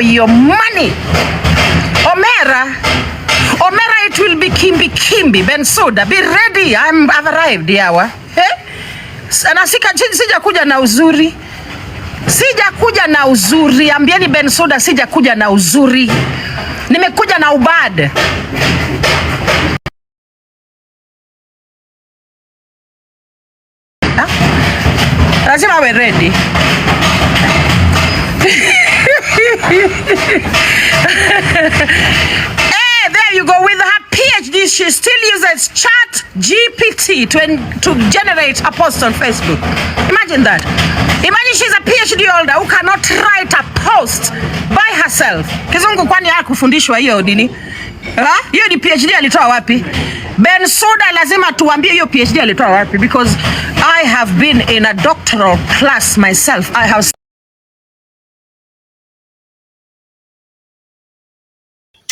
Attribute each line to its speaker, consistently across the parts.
Speaker 1: your money. Omera, it will be kimbi. Bensouda, be ready. I've arrived, yawa. Na sija kuja na uzuri. Ambieni Bensouda sija kuja na uzuri. Nimekuja na ubad. Lazima we ready. Hey, there you go with her PhD. She still uses Chat GPT to generate a post on Facebook. Imagine that. Imagine she's a PhD holder who cannot write a post by herself. Kizungu kwani hakufundishwa hiyo dini? Hiyo ni PhD alitoa wapi? Bensouda lazima tuambie hiyo PhD alitoa wapi, because I have been in a doctoral class myself. I have.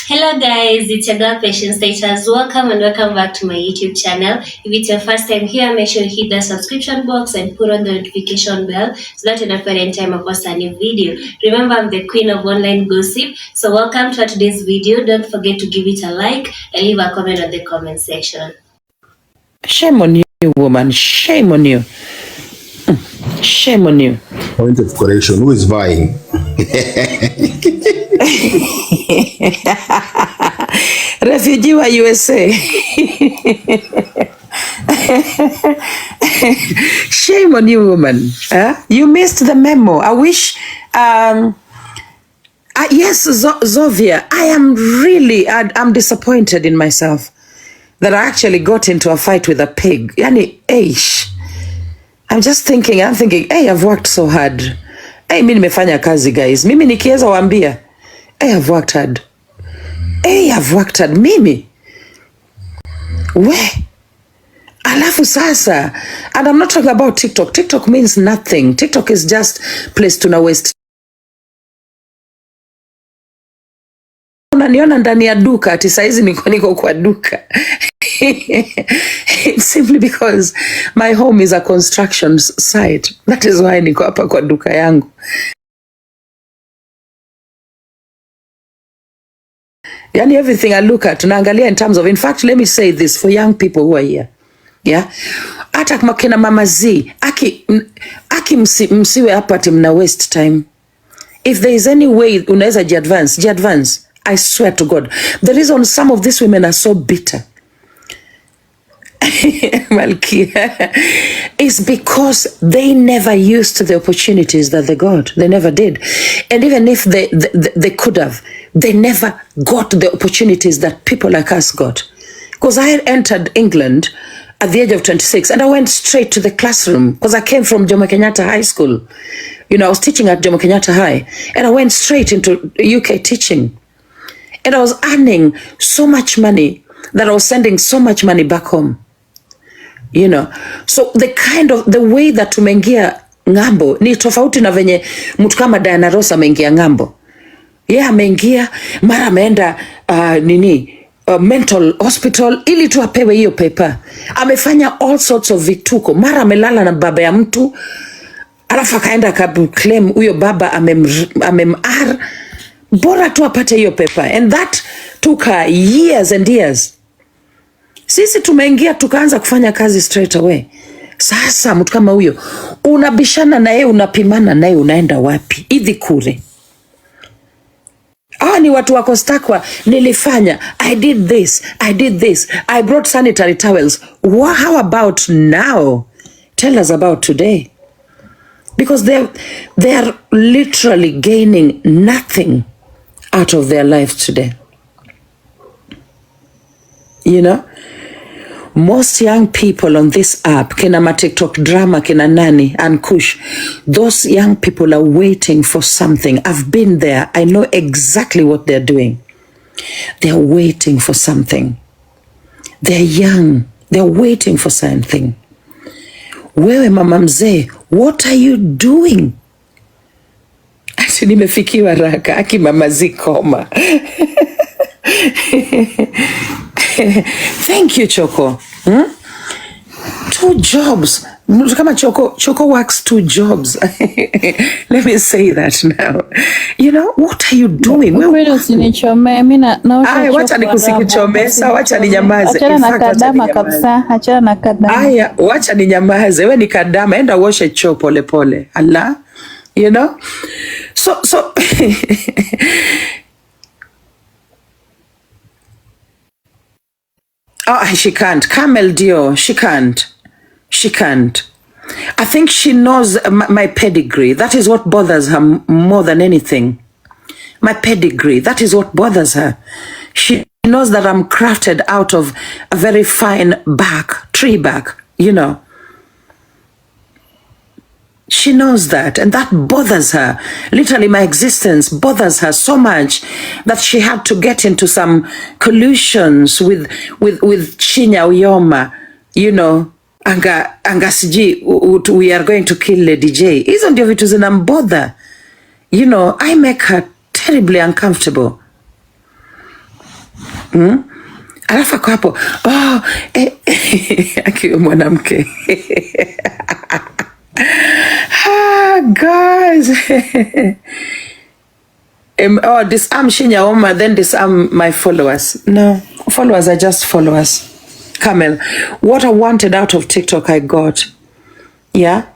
Speaker 2: Hello guys, it's your girl Patience Status. Welcome and welcome back to my YouTube channel. If it's your first time here, make sure you hit the subscription box and put on the notification bell so that you don't forget any time I post a new video. Remember, I'm the queen of online gossip. So welcome to today's video. Don't forget to give it a like and leave a comment on the comment section.
Speaker 1: Shame on you, woman. Shame on you. Shame on you.
Speaker 3: Point of correction. Who is vying?
Speaker 1: Refugee wa USA. Shame on you, woman. You missed the memo. I wish. Yes, Zovia. I'm disappointed in myself that I actually got into a fight with a pig. Yani, I'm thinking, hey, I've worked so hard. Hey, mimi nimefanya kazi, guys. Mimi nikiweza waambia, hey, I've worked hard. Mimi. Alafu sasa, and I'm not talking about TikTok. TikTok means nothing. TikTok is just place to waste. Unaniona ndani ya duka, ati saizi niko kwa duka. It's simply because my home is a construction site. That is why niko hapa kwa duka yangu. Yani everything I look at, tunaangalia in terms of, in fact, let me say this for young people who are here. Yeah? Hata kama kina mama Z, msiwe hapa ati mna waste time. If there is any way unaweza ji-advance. I swear to God. The reason some of these women are so bitter Malkia, is because they never used the opportunities that they got. They never did. And even if they could have, they never got the opportunities that people like us got. Because I had entered England at the age of 26 and I went straight to the classroom because I came from Jomo Kenyatta High School. You know, I was teaching at Jomo Kenyatta High and I went straight into UK teaching. And I was earning so much money that I was sending so much money back home. You know, so the way that tumeingia ngambo ni tofauti na venye mtu kama Diana Ross ameingia ngambo. Yeah, ameingia mara ameenda mental hospital ili tu apewe hiyo paper. Amefanya all sorts of vituko. Mara amelala na baba ya mtu alafu akaenda claim huyo baba amemar bora tu apate hiyo paper, and that took her years and years. Sisi tumeingia tukaanza kufanya kazi straight away. Sasa mtu kama huyo unabishana na yeye, unapimana na yeye, unaenda wapi? Hivi kure. Ni watu wako stakwa, nilifanya, I did this, I brought sanitary towels. How about now? Tell us about today. Because they are literally gaining nothing out of their lives today. You know? Most young people on this app, kina ma TikTok drama, kina nani, and Kush, those young people are waiting for something. I've been there. I know exactly what they're doing. They're waiting for something. They're young. They're waiting for something. Wewe mama mzee, what are you doing? Ati nimefikiwa raka, aki mama zikoma. Thank you, Choco. 2 jobs. Kama Choco works 2 jobs. Let me say that now. You know, what are you doing?
Speaker 4: Wewe usinichomee, mimi naosha.
Speaker 1: Aya, wacha nikusikichomesa, wacha ninyamaze.
Speaker 4: Achana na kadama kabisa, achana na kadama.
Speaker 1: Aya, wacha ninyamaze. Wewe ni kadama, enda uoshe choo pole pole. Allah, you know? So oh, she can't. Camel Dio, she can't. She can't. I think she knows my pedigree. That is what bothers her more than anything. My pedigree, that is what bothers her. She knows that I'm crafted out of a very fine tree bark, you know. She knows that, and that bothers her. Literally, my existence bothers her so much that she had to get into some collusions with Chinya Uyoma, you know. Anga siji, we are going to kill Lady J. Hizo ndio vitu zinambother. You know, I make her terribly uncomfortable. Alafu kwa hapo, akiwa mwanamke. Guys. Disarm Chinya Uyoma, then disarm my followers. No, followers are just followers. Camel, what I wanted out of TikTok, I got. Yeah?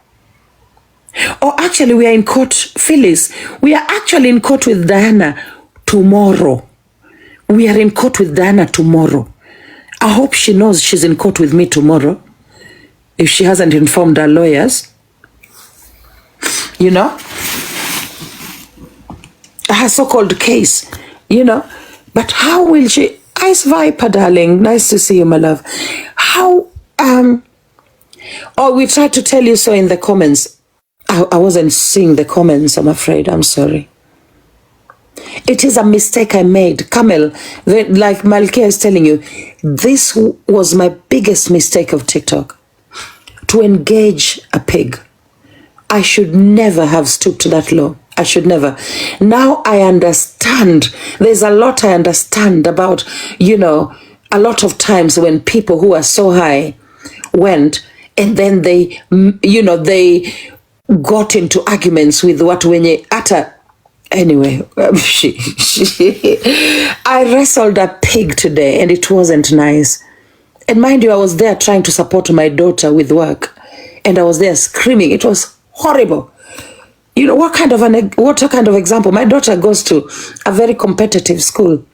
Speaker 1: Oh, actually, we are in court, Phyllis. We are actually in court with Diana tomorrow. We are in court with Diana tomorrow. I hope she knows she's in court with me tomorrow. If she hasn't informed her lawyers. You know? Her so-called case. You know? But how will she... Ice Viper, darling. Nice to see you, my love. How, we tried to tell you so in the comments. I wasn't seeing the comments, I'm afraid. I'm sorry. It is a mistake I made. Camel, like Malkia is telling you, this was my biggest mistake of TikTok. To engage a pig. I should never have stooped to that low. I should never. Now I understand. There's a lot I understand about, you know, a lot of times when people who are so high went and then they, you know, they got into arguments with what wenye ata. Anyway, I wrestled a pig today and it wasn't nice. And mind you, I was there trying to support my daughter with work and I was there screaming. It was horrible. You know, what kind of example? My daughter goes to a very competitive school,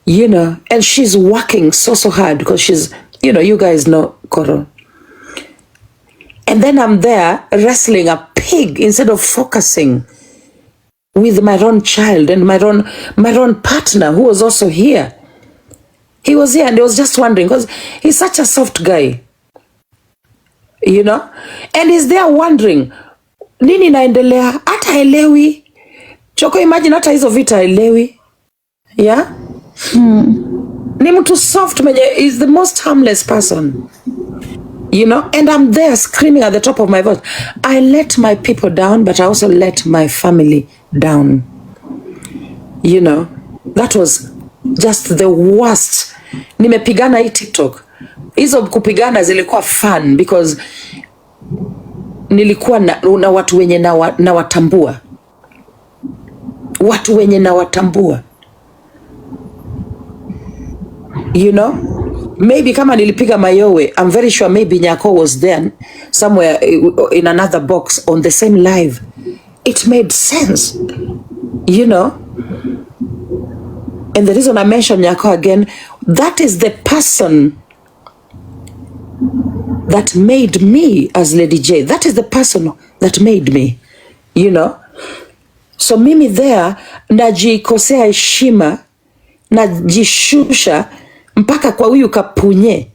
Speaker 1: you know, and she's working so hard because she's, you know, you guys know Koro. And then I'm there wrestling a pig instead of focusing with my own child and my own partner who was also here. He was here and he was just wondering because he's such a soft guy, you know, and he's there wondering, nini naendelea? Hata elewi. Choko, imagine hata hizo vita elewi. Yeah? Ni mtu soft mwenye is the most harmless person. You know? And I'm there screaming at the top of my voice. I let my people down, but I also let my family down. You know? That was just the worst. Nimepigana hii TikTok. Hizo kupigana zilikuwa fun because nilikuwa na watu wenye na watambua. Watu wenye na watambua. You know? Maybe kama nilipiga mayowe, I'm very sure maybe Nyako was there somewhere in another box on the same live. It made sense. You know? And the reason I mention Nyako again, that is the person that made me as Lady J. That is the person that made me, you know. So mimi there, najikosea heshima, najishusha, mpaka kwa huyu kapunye.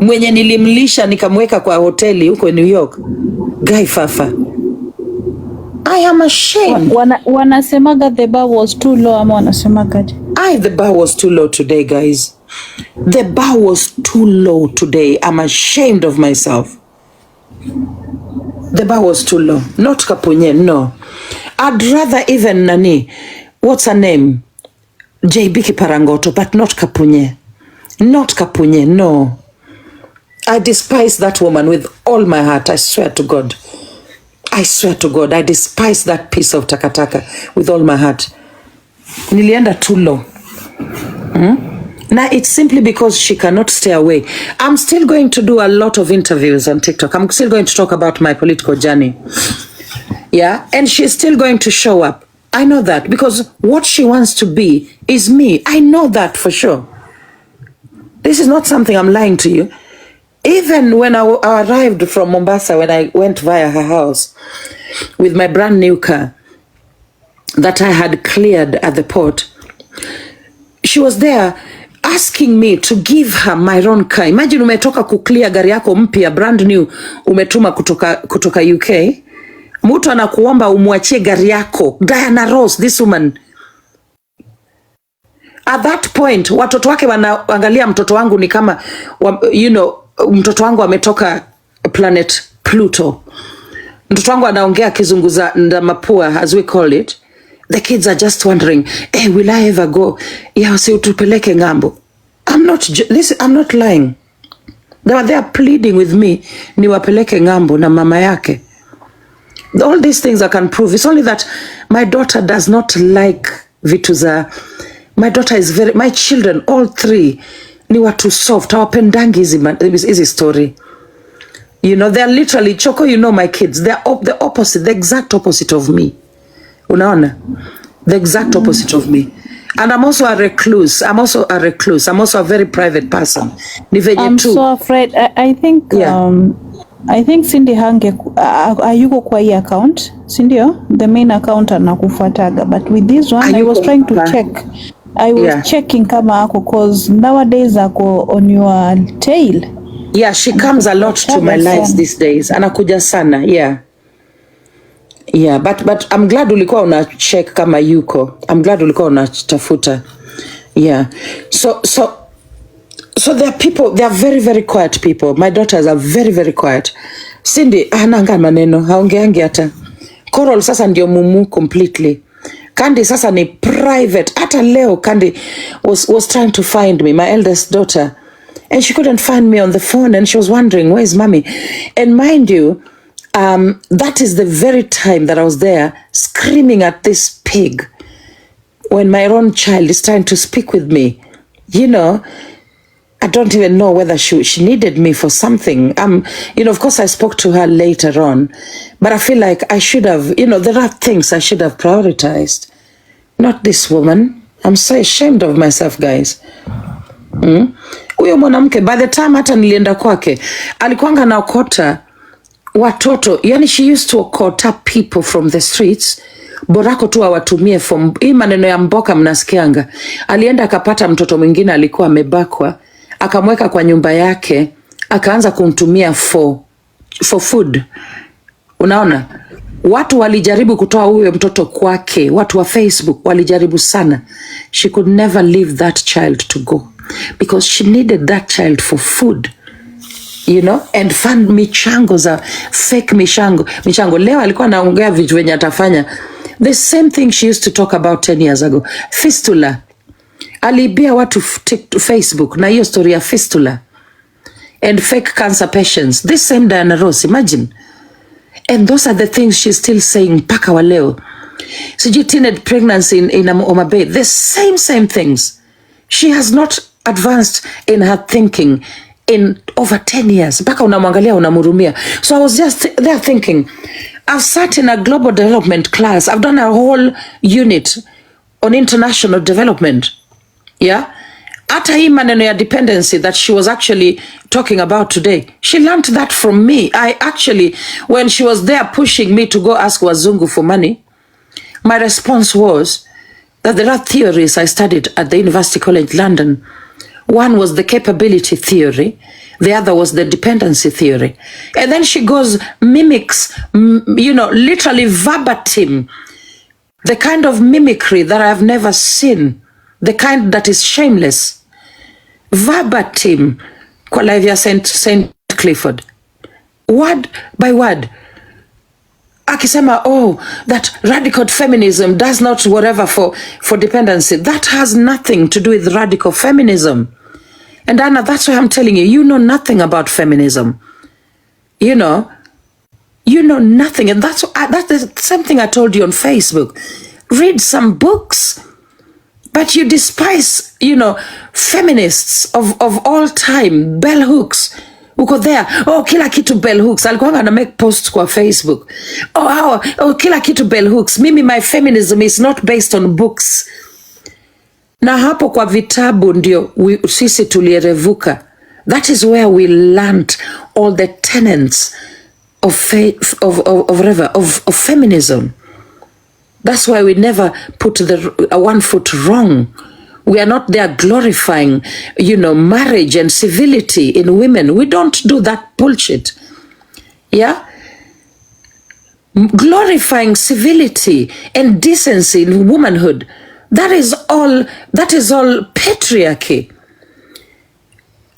Speaker 1: Mwenye nilimlisha nikamweka kwa hoteli huko New York. Guy Fafa. I am ashamed.
Speaker 4: Wanasemaga the bar was too low ama wanasemagaje?
Speaker 1: The bar was too low today, guys. The bar was too low today. I'm ashamed of myself. The bar was too low. Not Kapunye, no. I'd rather even Nani, what's her name? JB Kiparangoto, but not Kapunye. Not Kapunye, no. I despise that woman with all my heart. I swear to God. I swear to God, I despise that piece of takataka with all my heart. Nilienda too low. Now it's simply because she cannot stay away. I'm still going to do a lot of interviews on TikTok. I'm still going to talk about my political journey. Yeah, and she's still going to show up. I know that because what she wants to be is me. I know that for sure. This is not something I'm lying to you. Even when I arrived from Mombasa, when I went via her house with my brand new car that I had cleared at the port, she was there asking me to give her my own car. Imagine umetoka kuclear gari yako mpya brand new, umetuma kutoka UK. Mtu anakuomba umwachie gari yako. Diana Ross, this woman. At that point, watoto wake wanaangalia mtoto wangu ni kama, mtoto wangu ametoka planet Pluto. Mtoto wangu anaongea kizunguza mapua, as we call it. The kids are just wondering, hey, will I ever go? Yeah, si utupeleke ngambo. I'm not lying. They were there pleading with me, niwapeleke ngambo na mama yake. All these things I can prove. It's only that my daughter does not like vitu za. My daughter is my children, all three, ni watu soft. Hawapendangi hizi story. They're literally, Choco, my kids, they're the opposite, the exact opposite of me. Unaona? The exact opposite of me. And I'm also a recluse. I'm also a very private person.
Speaker 4: I'm so afraid. I think, yeah. I think Cindy ayuko kwa hii account, Cindy, the main account anakufuataga, but with this one, I was trying to check. I was checking kama ako, cause nowadays ako on your tail.
Speaker 1: Yeah, she comes a lot to my lives these days. Anakuja sana, yeah. Yeah, but I'm glad ulikuwa una check kama yuko. I'm glad ulikuwa unatafuta. Yeah. So there are people, they are very, very quiet people. My daughters are very, very quiet. Cindy, hananga maneno, haongeangi hata. Coral sasa ndio mumu completely. Candy sasa ni private. Hata leo Candy was trying to find me, my eldest daughter. And she couldn't find me on the phone and she was wondering, where's mommy? And mind you, that is the very time that I was there screaming at this pig when my own child is trying to speak with me. I don't even know whether she needed me for something. Of course I spoke to her later on, but I feel like I should have, there are things I should have prioritized. Not this woman. I'm so ashamed of myself, guys. Huyo mwanamke, by the time hata nilienda kwake, alikuanga na okota watoto. Yani she used to okota people from the streets. Borako tu awatumie hii maneno ya mboka mnasikianga. Alienda akapata mtoto mwingine alikuwa amebakwa. Akamweka kwa nyumba yake, akaanza kumtumia for food. Unaona? Watu walijaribu kutoa huyo mtoto kwake. Watu wa Facebook walijaribu sana. She could never leave that child to go because she needed that child for food. And fund michango za fake michango. Leo alikuwa anaongea vitu venye atafanya. The same thing she used to talk about 10 years ago. Fistula. Alibia watu Facebook na hiyo story ya fistula and fake cancer patients. This same Diana Ross, imagine. And those are the things she's still saying paka wa leo. Sijui teenage pregnancy in Homa Bay. The same things. She has not advanced in her thinking in over 10 years. Paka unamwangalia unamurumia. So I was just there thinking, I've sat in a global development class. I've done a whole unit on international development. Yeah, hata hii maneno ya dependency that she was actually talking about today, she learned that from me. I actually, when she was there pushing me to go ask Wazungu for money, my response was that there are theories I studied at the University College London. One was the capability theory, the other was the dependency theory. And then she goes, mimics, literally verbatim, the kind of mimicry that I've never seen. The kind that is shameless. Verbatim. Kwa live ya St. Clifford. Word by word. Akisema, that radical feminism does not whatever for dependency. That has nothing to do with radical feminism. And Anna, that's why I'm telling you, you know nothing about feminism. You know nothing. And that's the same thing I told you on Facebook. Read some books. But you despise, feminists of all time, bell hooks. Uko there, kila kitu bell hooks. Alikuwa ana make posts kwa Facebook. Kila kitu bell hooks. Mimi, my feminism is not based on books. Na hapo kwa vitabu ndio sisi tulierevuka. That is where we learned all the tenets of faith, of feminism. That's why we never put one foot wrong. We are not there glorifying, marriage and civility in women. We don't do that bullshit. Yeah? Glorifying civility and decency in womanhood. That is all patriarchy.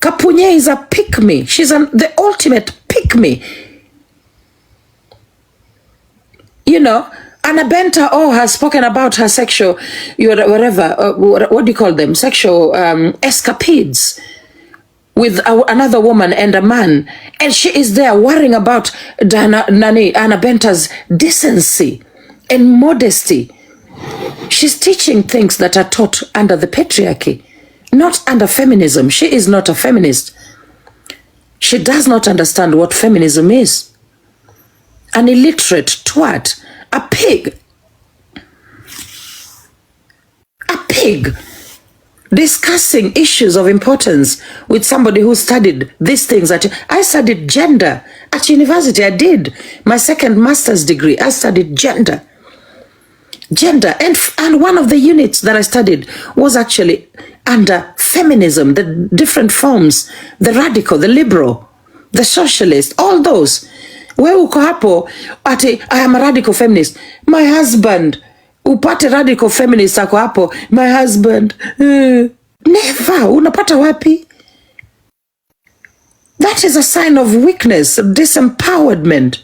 Speaker 1: Kapunye is a pick-me. She's the ultimate pick-me. Anna Benta has spoken about her sexual, what do you call them? Sexual escapades with another woman and a man. And she is there worrying about Anna Benta's decency and modesty. She's teaching things that are taught under the patriarchy, not under feminism. She is not a feminist. She does not understand what feminism is. An illiterate twat. A pig discussing issues of importance with somebody who studied these things. I studied gender at university. I did my second master's degree. I studied gender, and one of the units that I studied was actually under feminism, the different forms, the radical, the liberal, the socialist, all those. Wewe uko hapo ati I am a radical feminist. My husband, upate radical feminist ako hapo, my husband. Never. Unapata wapi? That is a sign of weakness, disempowerment.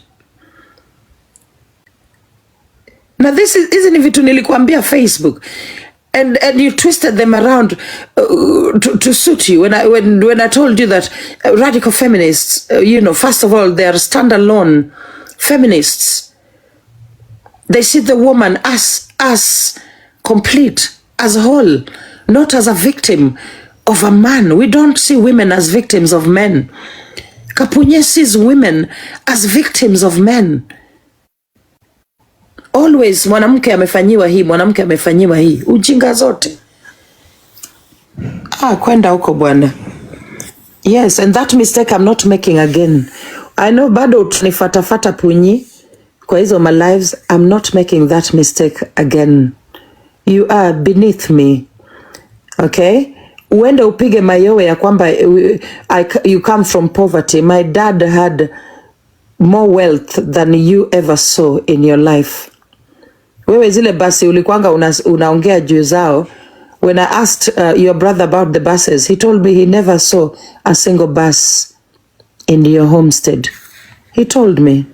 Speaker 1: Now this isn't vitu nilikuambia Facebook. And you twisted them around to suit you. When I told you that radical feminists, first of all, they are standalone feminists. They see the woman as complete, as whole, not as a victim of a man. We don't see women as victims of men. Kapunye sees women as victims of men. Always mwanamke amefanyiwa hii, mwanamke amefanyiwa hii. Ujinga zote. Kwenda huko bwana. Yes, and that mistake I'm not making again. I know bado tunifatafata punyi kwa hizo my lives. I'm not making that mistake again. You are beneath me. Okay? Uende upige mayowe ya kwamba you come from poverty. My dad had more wealth than you ever saw in your life. Wewe zile basi ulikuanga unaongea juu zao. When I asked your brother about the buses, he told me he never saw a single bus in your homestead. He told me.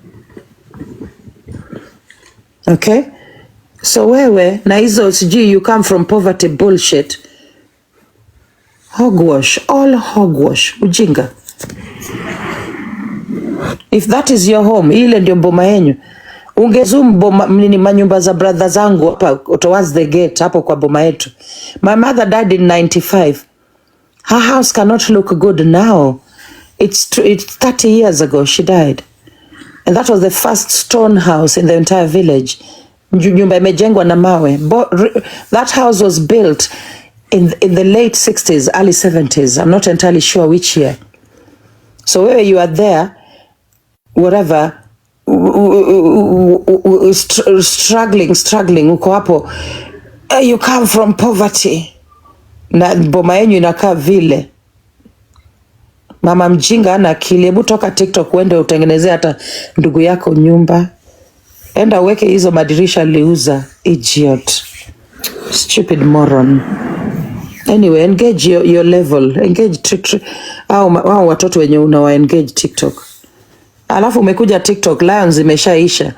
Speaker 1: Okay? So wewe na hizo sijui you come from poverty bullshit. Hogwash, all hogwash, ujinga. If that is your home, ile ndio boma yenyu. Ungezoom manyumba za brother zangu hapa towards the gate hapo kwa boma yetu. My mother died in 95. Her house cannot look good now. It's 30 years ago she died. And that was the first stone house in the entire village. Nyumba imejengwa na mawe. That house was built in the late 60s, early 70s. I'm not entirely sure which year. So where you are there, whatever, struggling, uko hapo, you come from poverty. Na boma yenyu inakaa vile. Mama mjinga ana akili. Hebu toka TikTok uende utengenezea hata ndugu yako nyumba. Enda uweke hizo madirisha liuza. Idiot. Stupid moron. Anyway, engage your level. Engage au watoto wenye unawa engage TikTok. Alafu umekuja TikTok, Lions imeshaisha.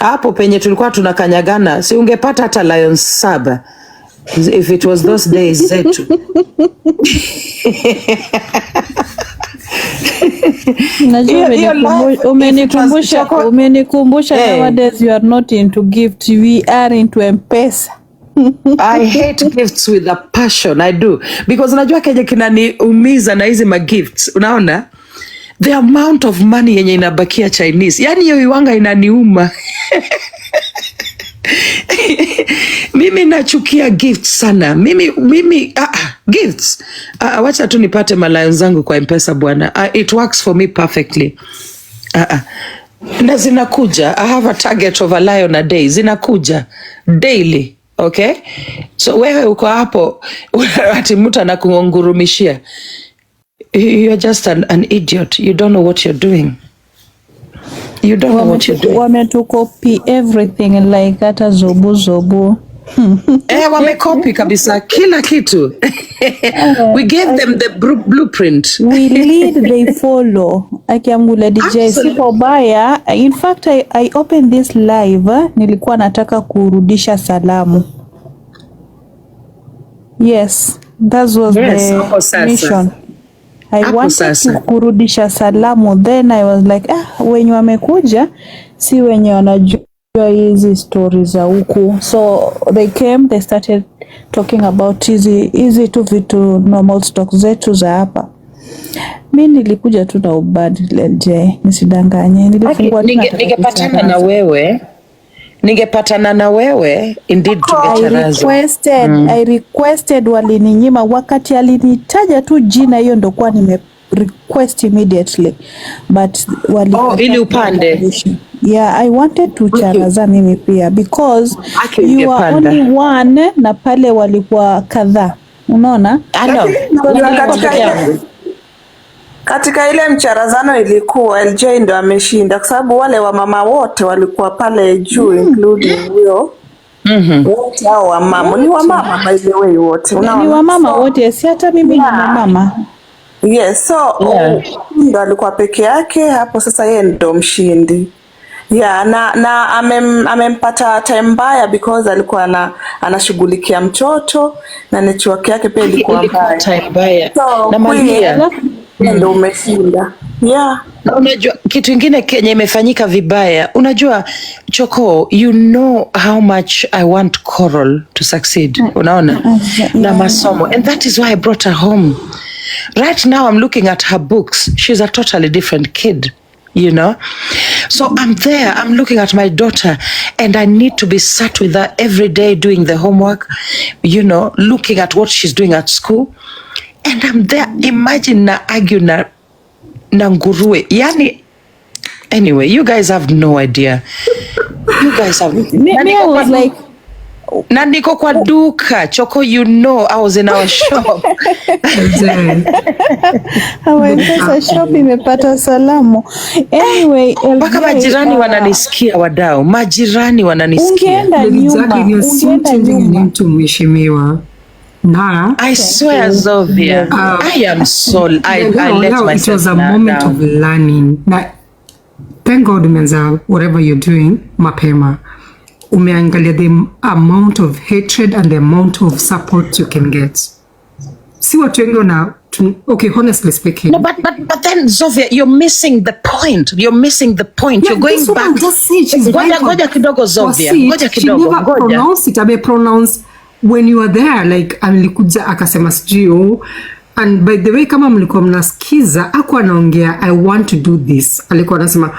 Speaker 1: Hapo penye tulikuwa tunakanyagana, si ungepata hata Lions 7. If it was those days zetu.
Speaker 4: Najua umenikumbusha nowadays you are not into gift, we are into M-Pesa.
Speaker 1: I hate gifts with a passion. I do. Because unajua kenye kinaniumiza na hizi magifts. Unaona? The amount of money yenye inabakia Chinese. Yani hiyo iwanga inaniuma. Mimi nachukia gifts sana. Mimi gifts. Wacha tu nipate malayo zangu kwa M-Pesa bwana. It works for me perfectly. Na zinakuja. I have a target of a lion a day. Zinakuja daily. Okay? So wewe uko hapo ati mtu anakungurumishia. You're just an idiot. You don't know what you're doing. You don't know what you're doing.
Speaker 4: Wametukopi everything like hata zobu.
Speaker 1: Wamekopi kabisa kila kitu. We gave them the blueprint.
Speaker 4: We lead, they follow. Akiamgula DJ sipo baya. In fact, I opened this live. Nilikuwa nataka kurudisha salamu. Yes, that was the mission. I wanted to kurudisha salamu. Then I was like, wenye wamekuja si wenye wanajua hizi stories za huku. So they came, they started talking about hizi tu vitu normal stock zetu za hapa. Mimi nilikuja tu na ubadi LJ, nisidanganye. Nilifungua
Speaker 1: Ningepatana na wewe indeed tungecharaza.
Speaker 4: I requested walininyima wakati alinitaja tu jina hiyo ndo kwa nime request immediately, but
Speaker 1: ili upande.
Speaker 4: Yeah, I wanted to charaza mimi pia because you are only one na pale walikuwa kadhaa. Unaona?
Speaker 5: Katika ile mcharazano ilikuwa LJ ndo ameshinda kwa sababu wale wa mama wote walikuwa pale juu including huyo. Wote hao wa mama ni wa mama by the way wote.
Speaker 4: Unaona? Ni wa mama wote, si hata mimi ni mama.
Speaker 5: Yes, so ndo alikuwa peke yake hapo, sasa yeye ndo mshindi. Yeah, na amempata time mbaya because alikuwa anashughulikia mtoto na network yake pia ilikuwa mbaya.
Speaker 1: Time mbaya.
Speaker 5: So,
Speaker 1: na Maria
Speaker 5: ndo umeshinda. Yeah.
Speaker 1: Na unajua kitu kingine kenye imefanyika vibaya, unajua Choko, you know how much I want Coral to succeed. Unaona? Na masomo, and that is why I brought her home. Right now I'm looking at her books. She's a totally different kid, you know? So I'm there, I'm looking at my daughter and I need to be sat with her every day doing the homework, you know, looking at what she's doing at school. And I'm there, imagine na argue na nguruwe. Yani, anyway, you guys have no idea. You guys have...
Speaker 4: I was like...
Speaker 1: Na niko kwa duka, Choko, you know, I was in our shop.
Speaker 4: Our pesa shop imepata salamu. Anyway,
Speaker 1: mpaka majirani wananisikia wadau. Majirani wananisikia.
Speaker 4: Ungeenda nyuma.
Speaker 6: Mheshimiwa. Na
Speaker 1: I swear, Zovia, I am so I let myself.
Speaker 6: It was a moment of learning. Na thank God umeanza whatever you're doing mapema. Umeangalia the amount of hatred and the amount of support you can get. Si watu wengi wana, okay, honestly speaking.
Speaker 1: No, but then Zovia, you're missing the point. You're missing the point. Yeah, you're going back. Ngoja kidogo Zovia. Ngoja kidogo.
Speaker 6: She never pronounced it. Abe pronounce when you were there, like alikuja akasema sijui. And by the way, kama mlikuwa mnasikiza, hakuwa anaongea I want to do this. Alikuwa anasema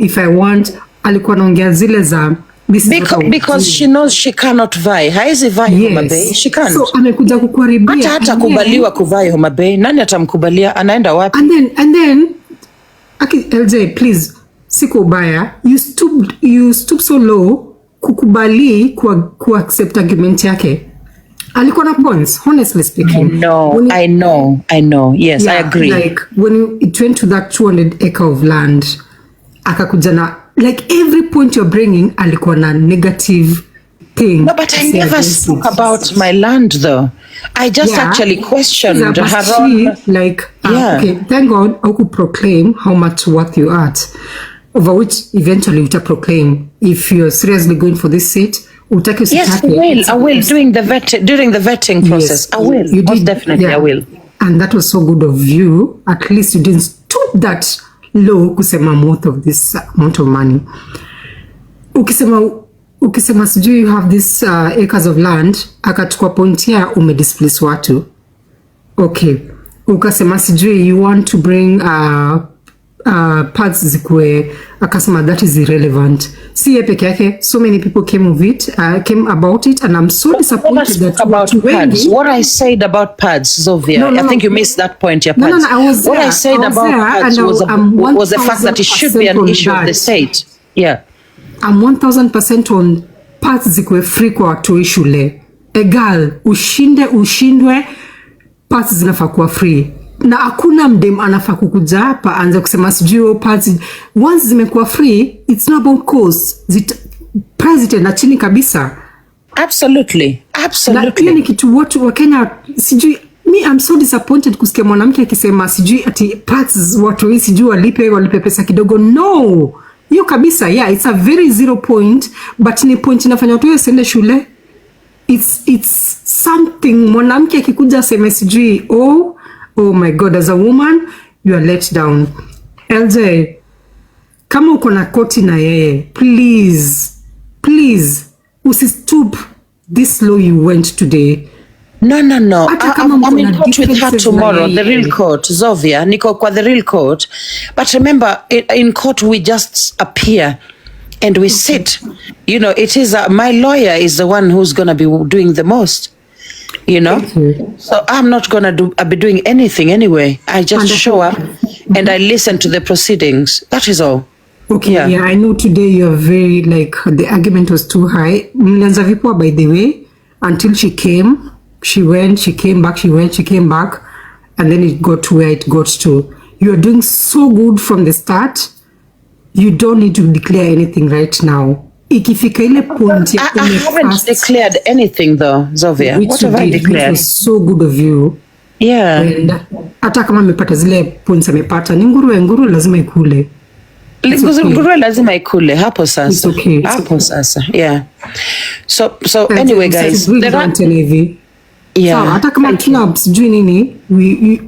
Speaker 6: if I want, alikuwa anaongea zile za
Speaker 1: because she knows she cannot vie. Haizi vie Homa Bay. She can't.
Speaker 6: So amekuja kukuharibia.
Speaker 1: Hata kubaliwa kuvai Homa Bay. Nani atamkubalia? Anaenda wapi?
Speaker 6: And then LJ, please, siku ubaya, you stoop so low kukubali ku accept argument yake. Alikuwa na points, honestly speaking.
Speaker 1: I know. Yes, yeah, I agree.
Speaker 6: Like when it went to that 200 acre of land, akakuja na like every point you're bringing alikuwa na negative thing.
Speaker 1: No, but I never spoke about my land though. I just actually questioned her on,
Speaker 6: like okay, thank God I could proclaim how much worth you are, over which eventually uta proclaim if you're seriously going for this seat, Utake
Speaker 1: Yes, I
Speaker 6: usitake.
Speaker 1: will. I will during the vetting process.
Speaker 6: Yes,
Speaker 1: I will.
Speaker 6: you
Speaker 1: Most
Speaker 6: did,
Speaker 1: definitely,
Speaker 6: yeah.
Speaker 1: I will.
Speaker 6: And that was so good of you. At least you didn't stoop that low kusema worth of this amount of money. Ukisema sijui you have this acres of land, akachukua pointia umedisplace watu. Okay. Ukasema sijui you want to bring parts zikwe, akasema that is irrelevant. See ye peke yake, so many people came about it, and I'm so disappointed that
Speaker 1: about pads. What I said about pads, Zovia, I think you missed that point. Your pads.
Speaker 6: I was there.
Speaker 1: What I said about pads was the fact that it should be an issue of the state. Yeah.
Speaker 6: I'm 1000% on parts zikwe free kwa watu shule. Egal, ushindwe, parts zinafaa kuwa free. Na hakuna mdem anafaa kukuja hapa anza kusema sijui parts once zimekuwa free, it's not about cost. President na chini kabisa.
Speaker 1: Absolutely.
Speaker 6: Na hiyo ni kitu watu wa Kenya sijui. I'm so disappointed kusikia mwanamke akisema sijui ati parts watu sijui walipe pesa kidogo. No. Hiyo kabisa, yeah, it's a very 0 point, but ni point inafanya watu wasiende shule. It's something mwanamke akikuja aseme sijui oh my God, as a woman you are let down. LJ, kama uko na koti na yeye, please usistoop this low you went today.
Speaker 1: No. I'm in court with her tomorrow, the real court, Zovia, niko kwa the real court. But remember, in court we just appear and we sit. You know, it is my lawyer is the one who's going to be doing the most. You know, so I'm not gonna be doing anything anyway. I just show up and I listen to the proceedings. That is all.
Speaker 6: Okay, yeah, I know today you're very the argument was too high. Mlianza vipoa, by the way, until she came, she went, she came back, she went, she came back, and then it got to where it got to. You are doing so good from the start. You don't need to declare anything right now. Ikifika ile point ya
Speaker 1: I haven't declared anything though, Zovia. What have I declared?
Speaker 6: It was so good of you.
Speaker 1: Yeah.
Speaker 6: And hata kama amepata zile points amepata, ni nguruwe lazima ikule.
Speaker 1: Nguruwe lazima ikule hapo sasa.
Speaker 6: It's okay.
Speaker 1: Hapo sasa. Yeah. So anyway guys,
Speaker 6: yeah. So, hata kama tuna sijui nini,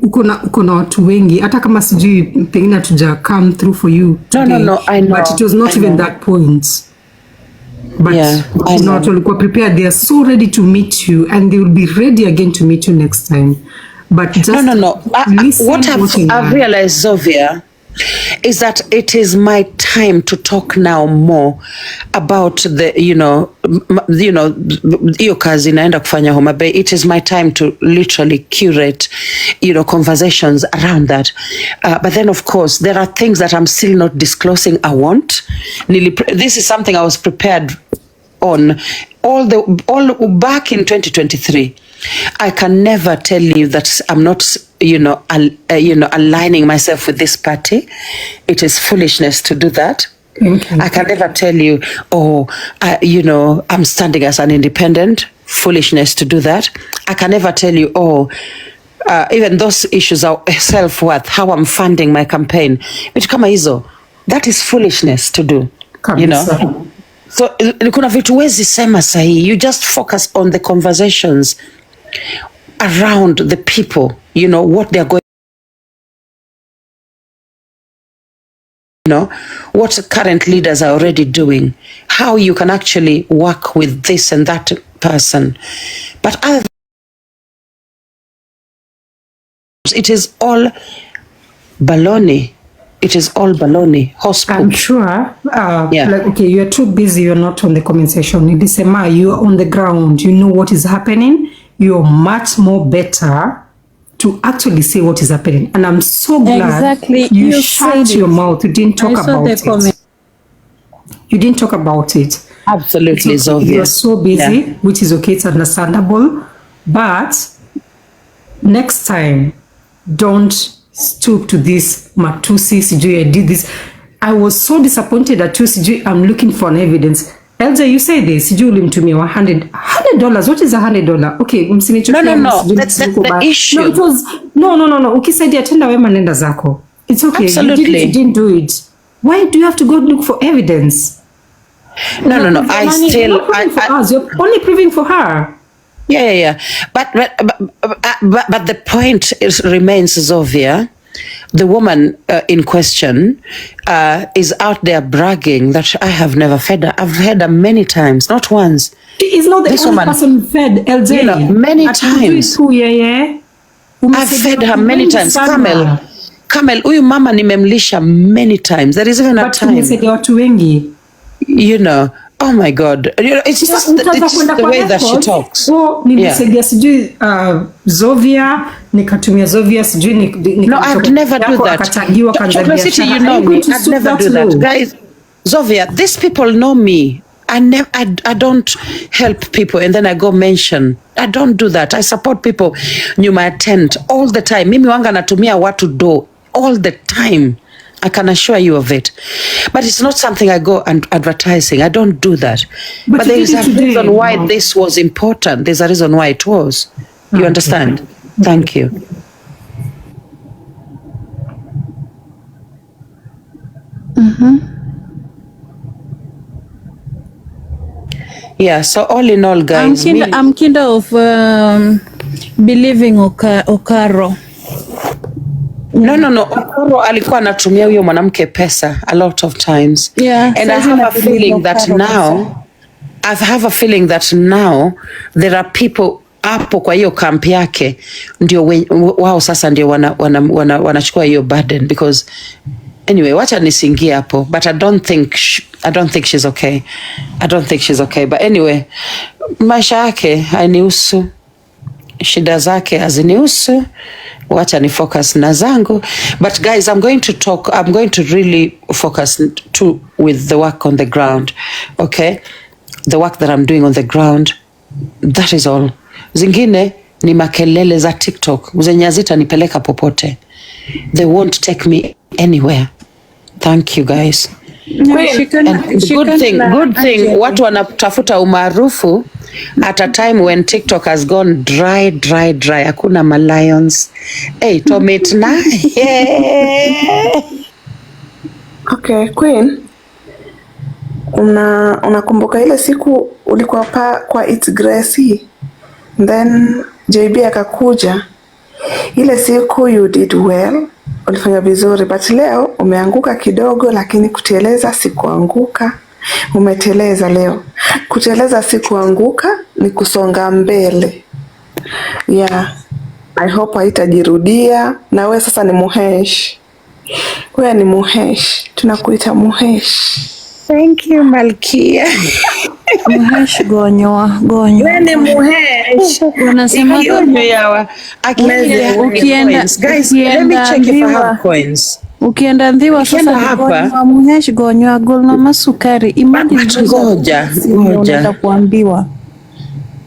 Speaker 6: uko na watu wengi, hata kama sijui pengine tuja come through for you today.
Speaker 1: No, I know.
Speaker 6: But it was not even that point. But not walikuwa prepared, they are so ready to meet you, and they will be ready again to meet you next time. But just
Speaker 1: what I've realized, Zovia, is that it is my time to talk now more about the hiyo kazi inaenda kufanya Homa Bay. It is my time to literally curate conversations around that, but then of course there are things that I'm still not disclosing. This is something I was prepared on all back in 2023. I can never tell you that I'm not aligning myself with this party. It is foolishness to do that. Okay. I can never tell you, I'm standing as an independent. Foolishness to do that. I can never tell you, even those issues are self-worth, how I'm funding my campaign. Vitu kama hizo, that is foolishness to do. So kuna vitu wezi sema sahi. You just focus on the conversations around the people, what they're going, what current leaders are already doing, how you can actually work with this and that person. But other, it is all baloney. It is all baloney.
Speaker 6: I'm sure. Okay, you're too busy. You're not on the comment section. You're on the ground. You know what is happening. You're much more better to actually say what is happening. And I'm so glad you shut your mouth. You didn't talk about it. You didn't talk about it.
Speaker 1: Absolutely, it's obvious.
Speaker 6: You're so busy, which is okay. It's understandable. But next time, don't stoop to this Matusi sijui I did this. I was so disappointed at you sijui I'm looking for an evidence. LJ, you say this sijui ulimtumia $100. What is $100? Okay, msinichukia.
Speaker 1: No. That's the issue.
Speaker 6: No, it was no. Ukisaidia tenda wema nenda zako. It's okay.
Speaker 1: Absolutely.
Speaker 6: You didn't do it. Why do you have to go look for evidence? Unaprove
Speaker 1: I
Speaker 6: nani?
Speaker 1: still
Speaker 6: You're not proving for us, you're only proving for her.
Speaker 1: yeah. But the point remains, Zovia. The woman in question is out there bragging that I have never fed her. I've fed her many times, not once.
Speaker 6: Is not the
Speaker 1: This
Speaker 6: only
Speaker 1: woman,
Speaker 6: person fed LJ.
Speaker 1: you know, many times. I've fed her many times. Camel, huyu mama nimemlisha many times. There is even a time.
Speaker 6: Umesaidia watu wengi.
Speaker 1: You know, oh my God. You know, it's just the way that she talks.
Speaker 6: So, nilisaidia sijui Zovia, nikatumia Zovia sijui
Speaker 1: no, I'd never do that. Chocolate City, you know me. I'd never do that. Guys, Zovia, these people know me. I don't help people and then I go mention. I don't do that. I support people nyuma ya tent all the time. Mimi wanga natumia watu do all the time. I can assure you of it. But it's not something I go and advertising. I don't do that. But there is a reason why this was important. There's a reason why it was. You understand? Thank you. Yeah, so all in all, guys.
Speaker 4: I'm kind of believing Okaro.
Speaker 1: No. Okaro alikuwa anatumia huyo mwanamke pesa a lot of times.
Speaker 4: Yeah.
Speaker 1: And I have a feeling that now there are people hapo kwa hiyo camp yake ndio wao sasa ndio wanachukua hiyo burden because anyway, wacha nisingie hapo, but I don't think she's okay. I don't think she's okay. But anyway, maisha yake hainihusu. Shida zake hazinihusu. Wacha ni focus na zangu. But guys, I'm going to really focus too with the work on the ground. Okay? The work that I'm doing on the ground. That is all. Zingine ni makelele za TikTok. Zenye hazitanipeleka popote. They won't take me anywhere. Thank you guys.
Speaker 4: No,
Speaker 1: Good thing watu wanatafuta umaarufu at a time when TikTok has gone dry. Hakuna lions. Hey, Tomit na.
Speaker 5: Okay, Queen. Unakumbuka ile siku ulikuwa kwa It's Gracie. Then JB akakuja. Ile siku you did well. Ulifanya vizuri, but leo umeanguka kidogo, lakini kuteleza sikuanguka. Umeteleza leo. Kuteleza sikuanguka ni kusonga mbele. Yeah. I hope haitajirudia. Na we sasa ni Muhesh. Wewe ni Muhesh. Tunakuita Muhesh.
Speaker 1: Thank you, Malkia.
Speaker 4: Muhesh gonywa.
Speaker 1: Wewe ni Muhesh.
Speaker 4: Unasema
Speaker 1: yawa.
Speaker 4: Ukienda
Speaker 1: guys, let me check if I have coins.
Speaker 4: Ukienda Ndhiwa sasa hapa Muhesh gonywa golna masukari. Imagine
Speaker 1: ngoja.
Speaker 4: Unaenda kuambiwa.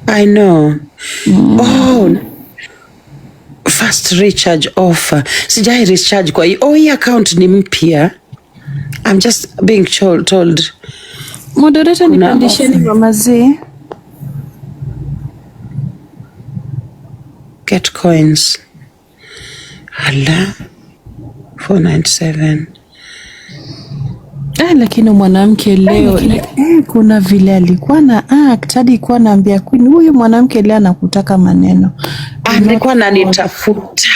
Speaker 1: I know. Oh. Fast recharge offer. Sijai recharge kwa hii. Hii account ni mpya. I'm just being told.
Speaker 4: Moderator ni conditioning wa mazee.
Speaker 1: Get coins. Hala. 497.
Speaker 4: Lakini mwanamke leo kuna vile alikuwa na act hadi alikuwa anaambia Queen huyu mwanamke leo anakutaka maneno.
Speaker 1: Alikuwa ananitafuta.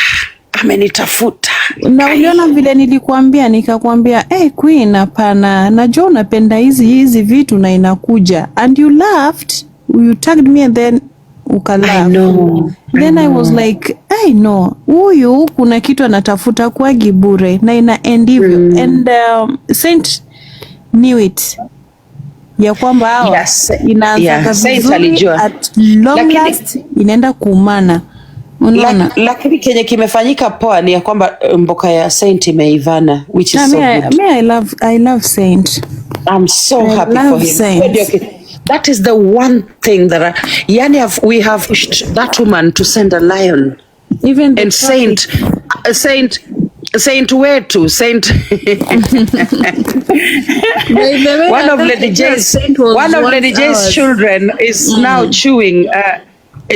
Speaker 1: Amenitafuta.
Speaker 4: Na uliona vile nilikuambia nikakwambia Queen hapana najua unapenda hizi vitu na inakuja and you laughed, you tagged me and then ukalaugh.
Speaker 1: I know.
Speaker 4: Then I was like I know huyu kuna kitu anatafuta kwa gibure na ina end hivyo. And Saint knew it ya kwamba hao inaanza vizuri at long last inaenda kuumana. Unaona?
Speaker 1: Lakini kenye kimefanyika poa ni ya kwamba mboka ya Saint imeivana, which is so good.
Speaker 4: I love Saint.
Speaker 1: I'm so happy for him.
Speaker 4: Saint.
Speaker 1: That is the one thing that we have pushed that woman to send a lion.
Speaker 6: Even the
Speaker 1: and Saint wetu Saint one of Lady J's children is now chewing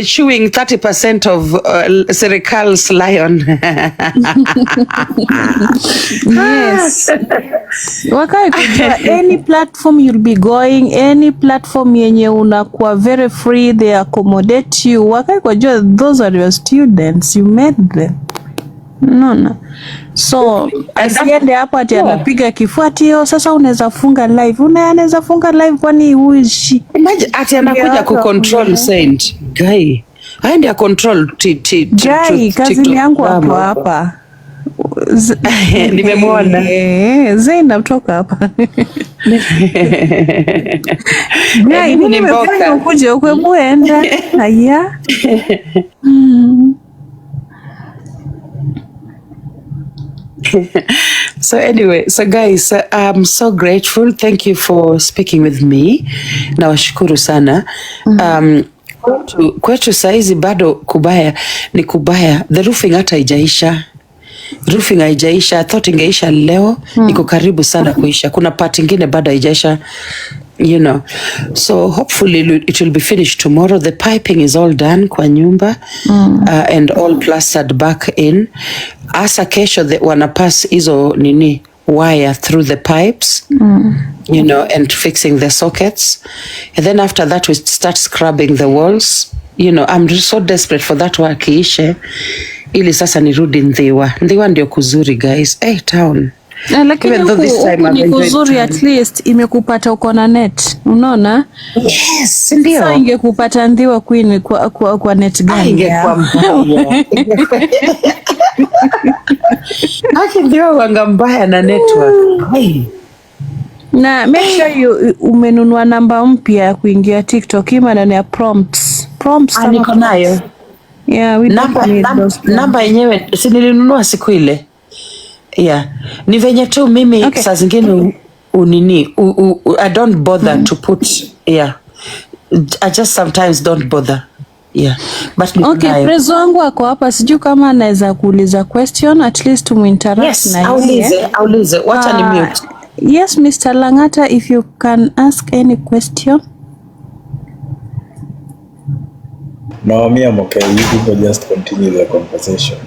Speaker 1: chewing 30% of Serikal's lion.
Speaker 4: Yes. Wakai kujua any platform you'll be going, any platform yenye unakuwa very free, they accommodate you. Wakai kujua those are your students, you made them. No. So asiende hapo ati anapiga kifuatio, sasa unaweza funga live. Unaweza funga live kwani who is she?
Speaker 1: Imagine ati anakuja ku control Saint guy. Aende a control
Speaker 4: Guy, kazi yangu hapo hapa.
Speaker 1: Nimemwona.
Speaker 4: Zainab toka hapa. Guy, nimefanya ukuje ukwenda. Haya.
Speaker 1: So anyway, so guys, I'm so grateful. Thank you for speaking with me. Nawashukuru sana. Kwetu saizi bado kubaya ni kubaya. The roofing hata haijaisha. Roofing haijaisha. I thought ingeisha leo. Iko karibu sana kuisha. Kuna part ingine bado haijaisha. You know, so hopefully it will be finished tomorrow. The piping is all done kwa nyumba and all plastered back in. Asa kesho wana pass hizo nini wire through the pipes, you know, and fixing the sockets. And then after that we start scrubbing the walls. You know, I'm just so desperate for that work iishe ili sasa nirudi Ndhiwa. Ndhiwa ndio kuzuri guys. Town.
Speaker 4: Lakini ni kuzuri, at least imekupata uko na net, unaona?
Speaker 1: Yes, ndio.
Speaker 4: Sasa ingekupata Ndhiwa Queen kwa net gani?
Speaker 1: Ingekuwa mbaya. Ndhiwa wanga mbaya na network.
Speaker 4: Na make sure umenunua namba mpya ya kuingia TikTok, maneno ya prompts.
Speaker 1: Niko nayo.
Speaker 4: Yeah, we don't need those.
Speaker 1: Namba yenyewe si nilinunua siku ile. Yeah, ni venye tu mimi saa zingine unini I don't bother to put. Yeah, I just sometimes don't bother. Yeah, but
Speaker 4: okay, Prezo wangu wako hapa, sijui kama anaweza kuuliza question, at least muinteract.
Speaker 1: Yes, aulize. Wacha ni mute.
Speaker 4: Yes, Mr. Langata, if you can ask any question.
Speaker 7: No, me, I'm okay. You people just continue the conversation.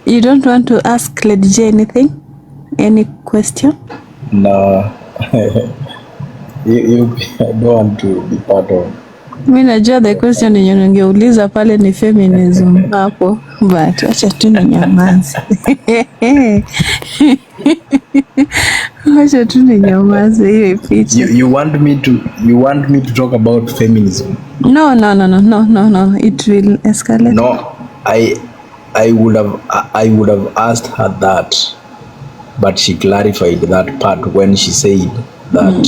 Speaker 4: You don't want to ask Lady J anything? Any question?
Speaker 7: No. you I don't want to be part of.
Speaker 4: Mimi najua the question yenye ningeuliza pale ni feminism hapo, but acha tu ninyamaze. Acha tu ninyamaze hiyo picha.
Speaker 7: You want me to talk about feminism?
Speaker 4: No. It will escalate.
Speaker 7: No, I would have asked her that, but she clarified that part when she said that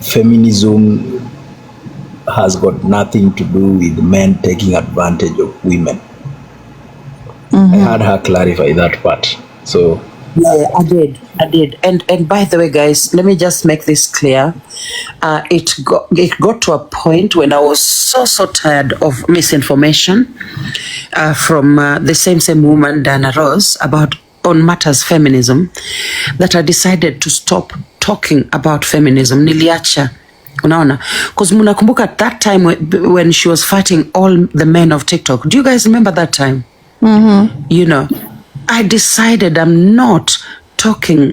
Speaker 7: feminism has got nothing to do with men taking advantage of women. I had her clarify that part. So
Speaker 1: yeah, I did. And by the way, guys, let me just make this clear. It got to a point when I was so tired of misinformation from the same woman, Diana Ross, on matters feminism, that I decided to stop talking about feminism. Niliacha. Unaona? Because munakumbuka at that time when she was fighting all the men of TikTok. Do you guys remember that time? You know, I decided I'm not talking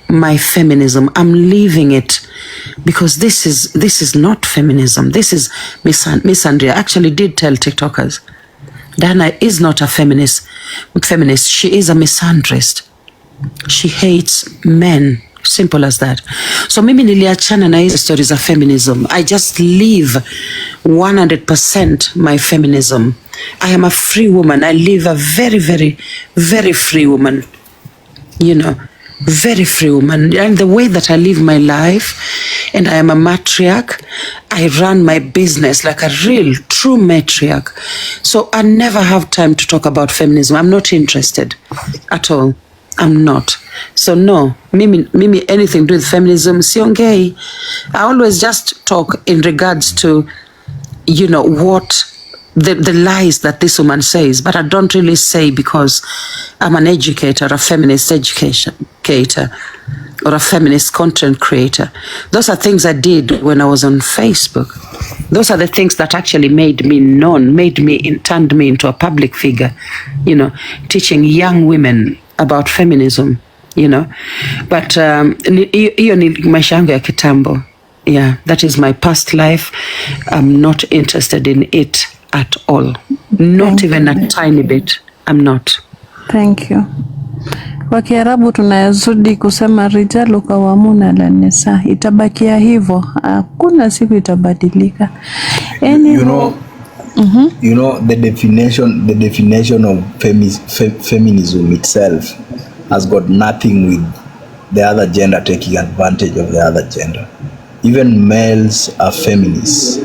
Speaker 1: my feminism. I'm leaving it because this is not feminism. This is Miss Andrea actually did tell TikTokers, Dana is not a feminist. She is a misandrist. She hates men. Simple as that. So mimi niliachana na hizo stories of feminism. I just live 100% my feminism. I am a free woman. I live a very, very, very free woman. You know, very free woman. And the way that I live my life, and I am a matriarch, I run my business like a real, true matriarch. So I never have time to talk about feminism. I'm not interested at all. I'm not. So no, mimi anything to do with feminism, siongei. I always just talk in regards to, you know, what the lies that this woman says, but I don't really say because I'm an educator, a feminist educator. or a feminist content creator. Those are things I did when I was on Facebook. Those are the things that actually made me known, turned me into a public figure, you know, teaching young women about feminism, you know. But hiyo ni maisha yangu ya kitambo. Yeah, that is my past life. I'm not interested in it at all. Not even a tiny bit. I'm not.
Speaker 4: Thank you. Kwa Kiarabu tunazudi kusema rijalu qawwamuna 'ala nisa. Itabakia hivyo. Hakuna siku itabadilika.
Speaker 7: You know the definition of feminism itself has got nothing with the other gender taking advantage of the other gender. Even males are feminists,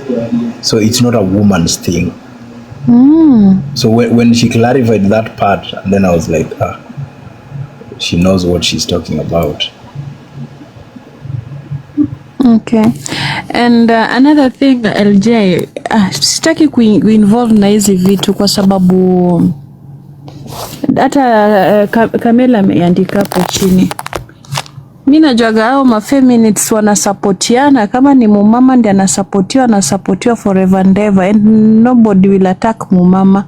Speaker 7: so it's not a woman's thing. So when she clarified that part, then I was like, she knows what she's talking about.
Speaker 4: Okay. And another thing, LJ, sitaki kuinvolve na hizi vitu kwa sababu hata Kamela ameandika hapo chini. Mimi najuaga hao mafeminists wanasapotiana, kama ni mumama ndiye anasapotiwa forever and ever, and nobody will attack mumama.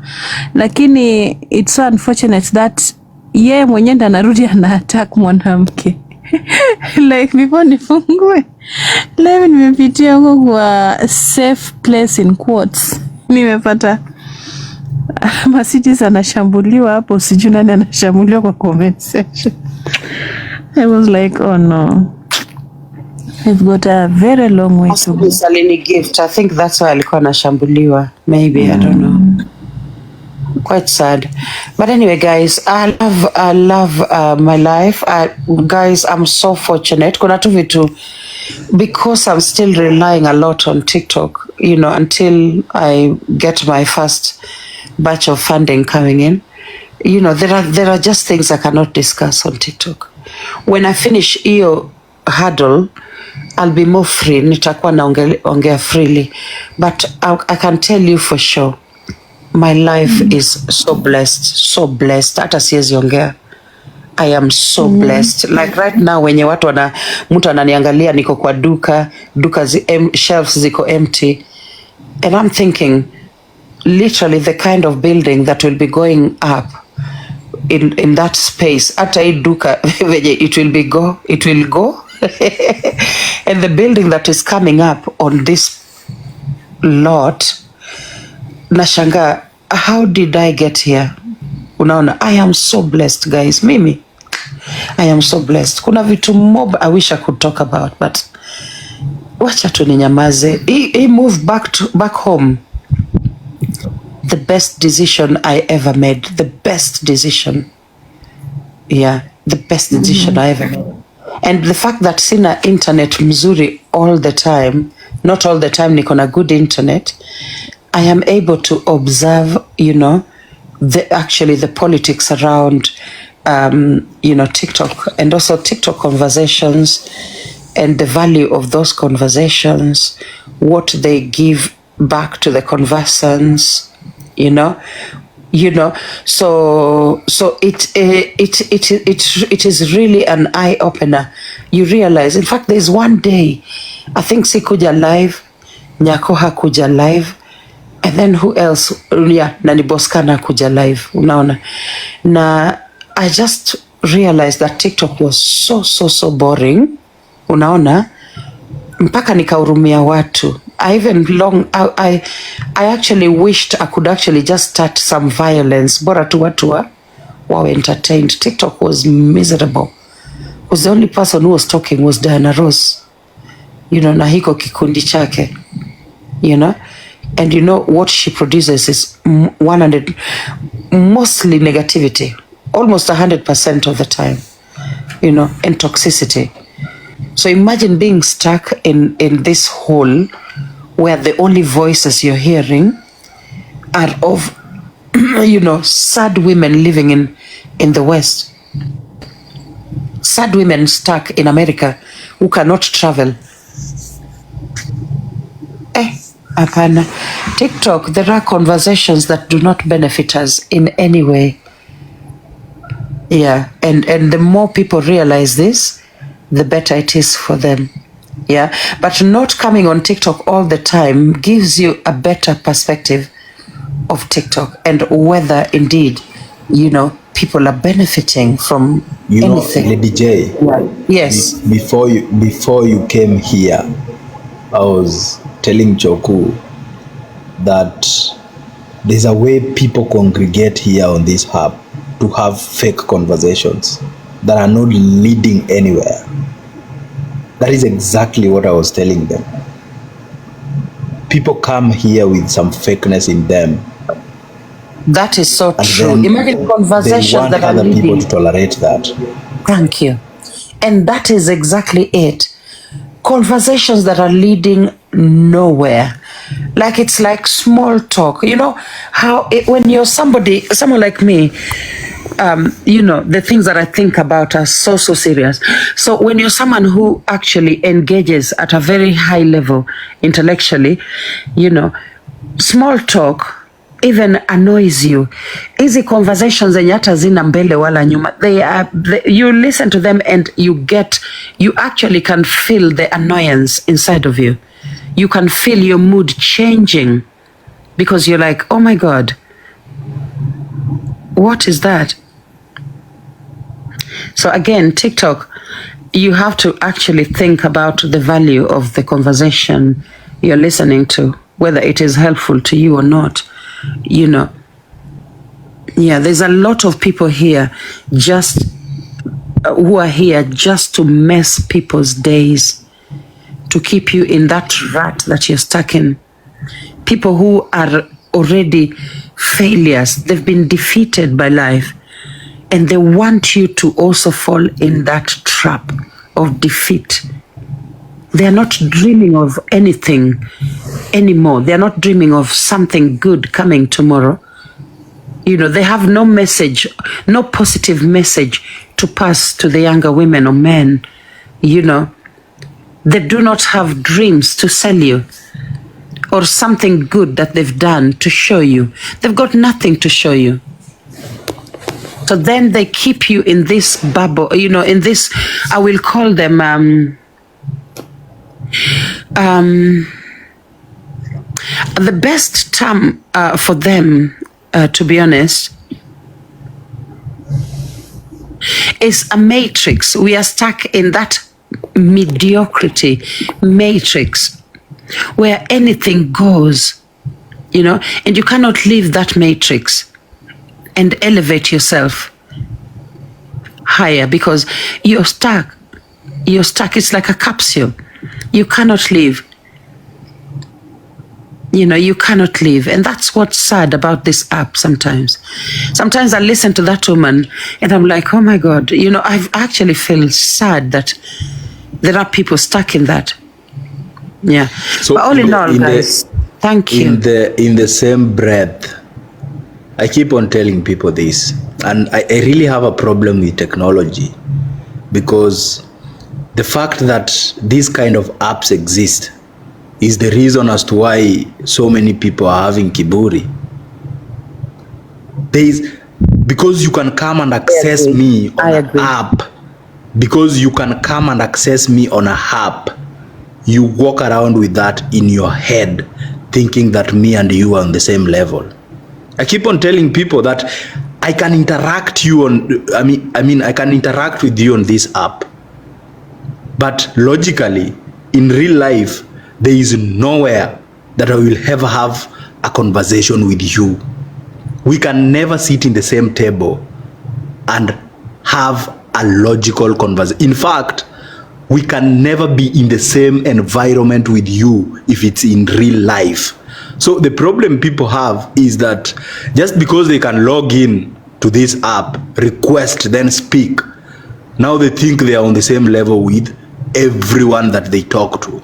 Speaker 4: Lakini it's so unfortunate that yeye mwenyewe ndiye anarudi ana attack mwanamke. Like before nifungue leo nimepitia huko kwa safe place in quotes, nimepata Mercedes anashambuliwa hapo, sijui nani anashambuliwa kwa comment section. I was like, oh no, I've got a very long way to go.
Speaker 1: Salini gift. I think that's why alikuwa anashambuliwa. Maybe, I don't know. Quite sad. But anyway, guys, I love my life. Guys, I'm so fortunate. Kuna tu vitu, because I'm still relying a lot on TikTok, you know, until I get my first batch of funding coming in. You know, there are just things I cannot discuss on TikTok. When I finish hiyo hurdle, I'll be more free. Nitakuwa naongea freely. But I can tell you for sure, my life is so blessed. Hata siwezi ongea. I am so blessed. Like right now, wenye mtu ananiangalia niko kwa duka shelves ziko empty. And I'm thinking, literally the kind of building that will be going up in that space, hata hii duka it will go and the building that is coming up on this lot, nashanga, how did I get here? Unaona, I am so blessed, guys. Mimi, I am so blessed. Kuna vitu mob I wish I could talk about, but wacha tu ninyamaze. He moved back home. The best decision I ever made. The best decision. Yeah, the best decision I ever made. And the fact that sina internet mzuri all the time, not all the time niko na good internet, I am able to observe, you know, the politics around, you know, TikTok, and also TikTok conversations and the value of those conversations, what they give back to the conversants. You know, so it is really an eye opener. You realize, in fact, there's one day, I think sikuja live, Nyako hakuja live, and then who else? Yeah, Nani Boskana kuja live. Unaona, na I just realized that TikTok was so boring. Unaona, mpaka nikahurumia watu. I actually wished I could actually just start some violence. Bora tu watu were entertained. TikTok was miserable. Was the only person who was talking was Diana Ross. You know, na hiko kikundi chake. You know, and you know what she produces is 100, mostly negativity, almost 100% of the time. You know, and toxicity. So imagine being stuck in this hole where the only voices you're hearing are of, you know, sad women living in the West. Sad women stuck in America who cannot travel. Apana. TikTok, there are conversations that do not benefit us in any way. Yeah, and the more people realize this, the better it is for them. Yeah, but not coming on TikTok all the time gives you a better perspective of TikTok and whether indeed, people are benefiting from anything.
Speaker 7: Lady J.
Speaker 1: Yes.
Speaker 7: Before you came here, I was telling Choku that there's a way people congregate here on this hub to have fake conversations that are not leading anywhere. That is exactly what I was telling them. People come here with some fakeness in them.
Speaker 1: That is so
Speaker 7: and
Speaker 1: true. Imagine conversations
Speaker 7: they want
Speaker 1: that are
Speaker 7: other
Speaker 1: leading.
Speaker 7: people to tolerate that.
Speaker 1: Thank you. And that is exactly it. Conversations that are leading nowhere. Like it's like small talk. You know how when you're someone like me, the things that I think about are so serious. So when you're someone who actually engages at a very high level intellectually, small talk even annoys you. Easy conversations zenye hata zina mbele wala nyuma, you listen to them and you actually can feel the annoyance inside of you. You can feel your mood changing because you're like, oh my God, what is that? So again, TikTok, you have to actually think about the value of the conversation you're listening to, whether it is helpful to you or not. Yeah, there's a lot of people here who are here just to mess people's days, to keep you in that rut that you're stuck in. People who are already failures, they've been defeated by life, and they want you to also fall in that trap of defeat. They are not dreaming of anything anymore. They are not dreaming of something good coming tomorrow. They have no message, no positive message to pass to the younger women or men. They do not have dreams to sell you or something good that they've done to show you. They've got nothing to show you. So then they keep you in this bubble, in this, I will call them, the best term for them, to be honest, is a matrix. We are stuck in that mediocrity matrix where anything goes, and you cannot leave that matrix and elevate yourself higher because you're stuck. It's like a capsule. You cannot leave. You cannot leave. And that's what's sad about this app sometimes. Sometimes I listen to that woman and I'm like, oh my God, I actually feel sad that there are people stuck in that. Yeah.
Speaker 7: So
Speaker 1: but all in all, guys, thank you.
Speaker 7: In the same breath, I keep on telling people this, and I really have a problem with technology because the fact that these kind of apps exist is the reason as to why so many people are having kiburi. Because you can come and access me on an app. Because you can come and access me on a app, you walk around with that in your head, thinking that me and you are on the same level. I keep on telling people that I can interact I can interact with you on this app. But logically, in real life, there is nowhere that I will ever have a conversation with you. We can never sit in the same table and have a logical conversation. In fact, we can never be in the same environment with you if it's in real life. So the problem people have is that just because they can log in to this app, request, then speak, now they think they are on the same level with everyone that they talk to,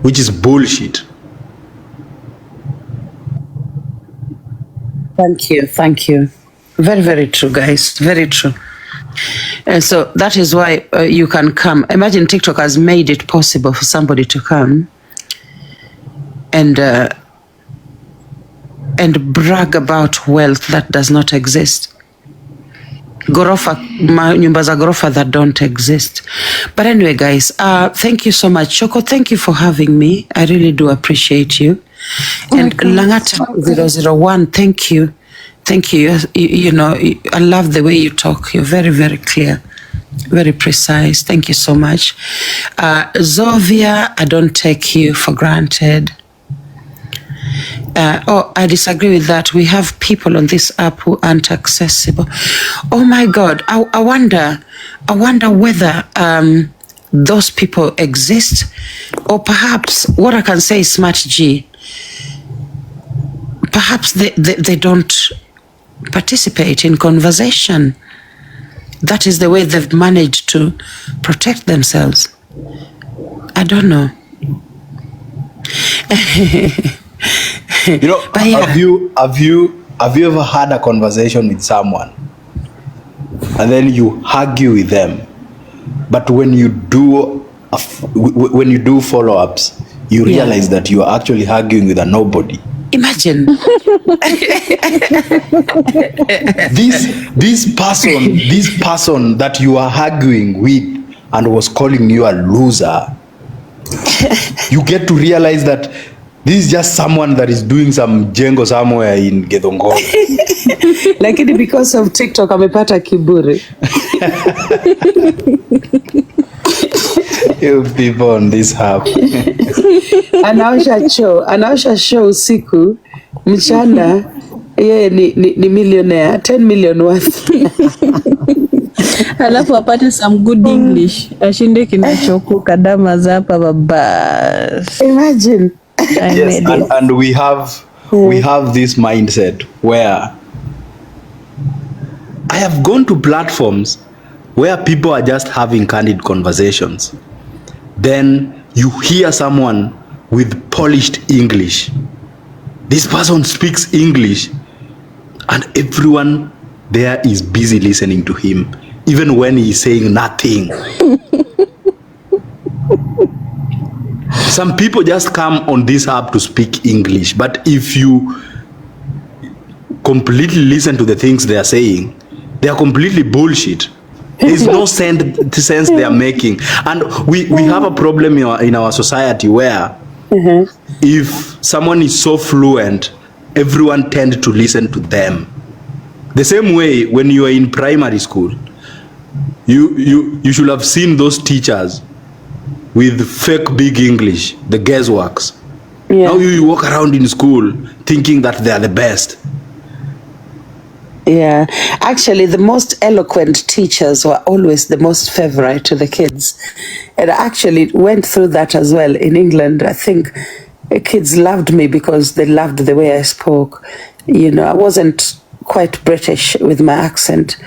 Speaker 7: which is bullshit.
Speaker 1: Thank you. Very, very true, guys. Very true. And so that is why you can come. Imagine TikTok has made it possible for somebody to come and brag about wealth that does not exist. nyumba za gorofa that don't exist. But anyway, guys, thank you so much. Choco, thank you for having me. I really do appreciate you. And Langata 001, thank you. Thank you. You know, I love the way you talk. You're very, very clear, very precise. Thank you so much. Zovia, I don't take you for granted. I disagree with that. We have people on this app who aren't accessible. Oh my God, I wonder whether those people exist, or perhaps what I can say is Smart G. Perhaps they don't participate in conversation. That is the way they've managed to protect themselves. I don't know.
Speaker 7: You know,
Speaker 1: yeah.
Speaker 7: have you ever had a conversation with someone and then you argue with them, but when you do follow-ups, you realize that you are actually arguing with a nobody?
Speaker 1: Imagine.
Speaker 7: this person that you are arguing with and was calling you a loser, you get to realize that this is just someone that is doing some jengo somewhere in Gedongoro.
Speaker 1: Lakini because of TikTok amepata kiburi.
Speaker 7: You people on this app.
Speaker 1: Anaosha show usiku, mchana yeye ni millionaire, 10 million worth.
Speaker 4: Alafu apate some good English. Ashinde kinachokuka dama za hapa baba.
Speaker 1: Imagine.
Speaker 7: Yes, and we have this mindset where I have gone to platforms where people are just having candid conversations. Then you hear someone with polished English. This person speaks English and everyone there is busy listening to him, even when he's saying nothing. Some people just come on this app to speak English, but if you completely listen to the things they are saying, they are completely bullshit. There's no sense they are making. And we have a problem in our society where if someone is so fluent, everyone tends to listen to them. The same way when you are in primary school, you should have seen those teachers with fake big English, the guessworks. Yeah. Now you walk around in school thinking that they are the best.
Speaker 1: Yeah, actually the most eloquent teachers were always the most favorite to the kids. And I actually went through that as well in England. I think kids loved me because they loved the way I spoke. You know, I wasn't quite British with my accent,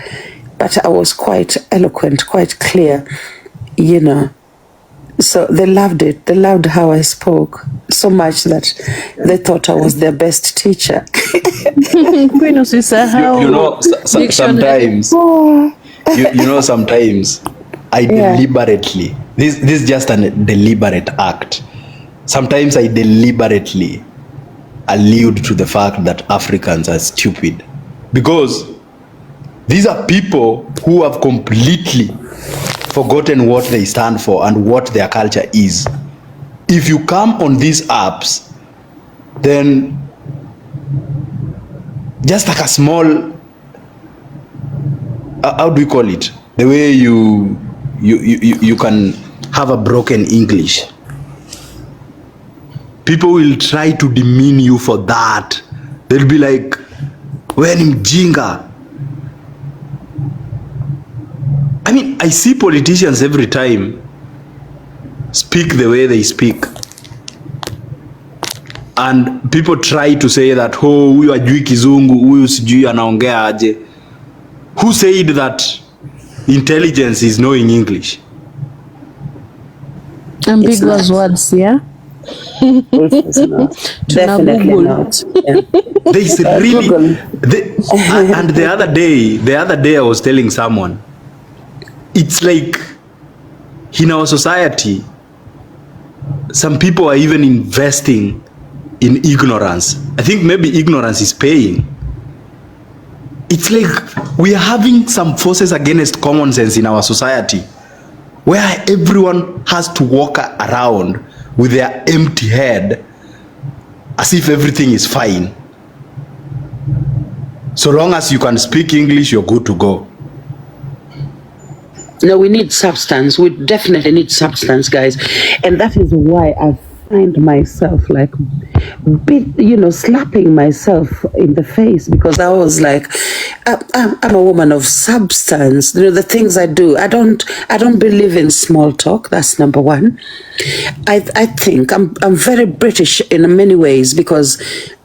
Speaker 1: but I was quite eloquent, quite clear, you know. So they loved it. They loved how I spoke so much that they thought I was their best teacher.
Speaker 7: You know, sometimes, you know, sometimes I deliberately, this is just a deliberate act. Sometimes I deliberately allude to the fact that Africans are stupid, because these are people who have completely forgotten what they stand for and what their culture is. If you come on these apps, then just like a small, how do we call it? The way you can have a broken English. People will try to demean you for that. They'll be like, "Wewe ni mjinga." I mean, I see politicians every time speak the way they speak. And people try to say that, "Oh, huyu ajui kizungu, huyu sijui anaongea aje." Who said that intelligence is knowing English?
Speaker 4: Ambiguous words, yeah?
Speaker 1: Definitely not. Yeah.
Speaker 7: There's really, and the other day I was telling someone, it's like in our society, some people are even investing in ignorance. I think maybe ignorance is paying. it's like we are having some forces against common sense in our society, where everyone has to walk around with their empty head as if everything is fine. So long as you can speak English, you're good to go.
Speaker 1: No, we need substance. We definitely need substance, guys. And that is why I find myself like, slapping myself in the face, because I was like, I'm a woman of substance. The things I do, I don't believe in small talk. That's number one. I think I'm very British in many ways, because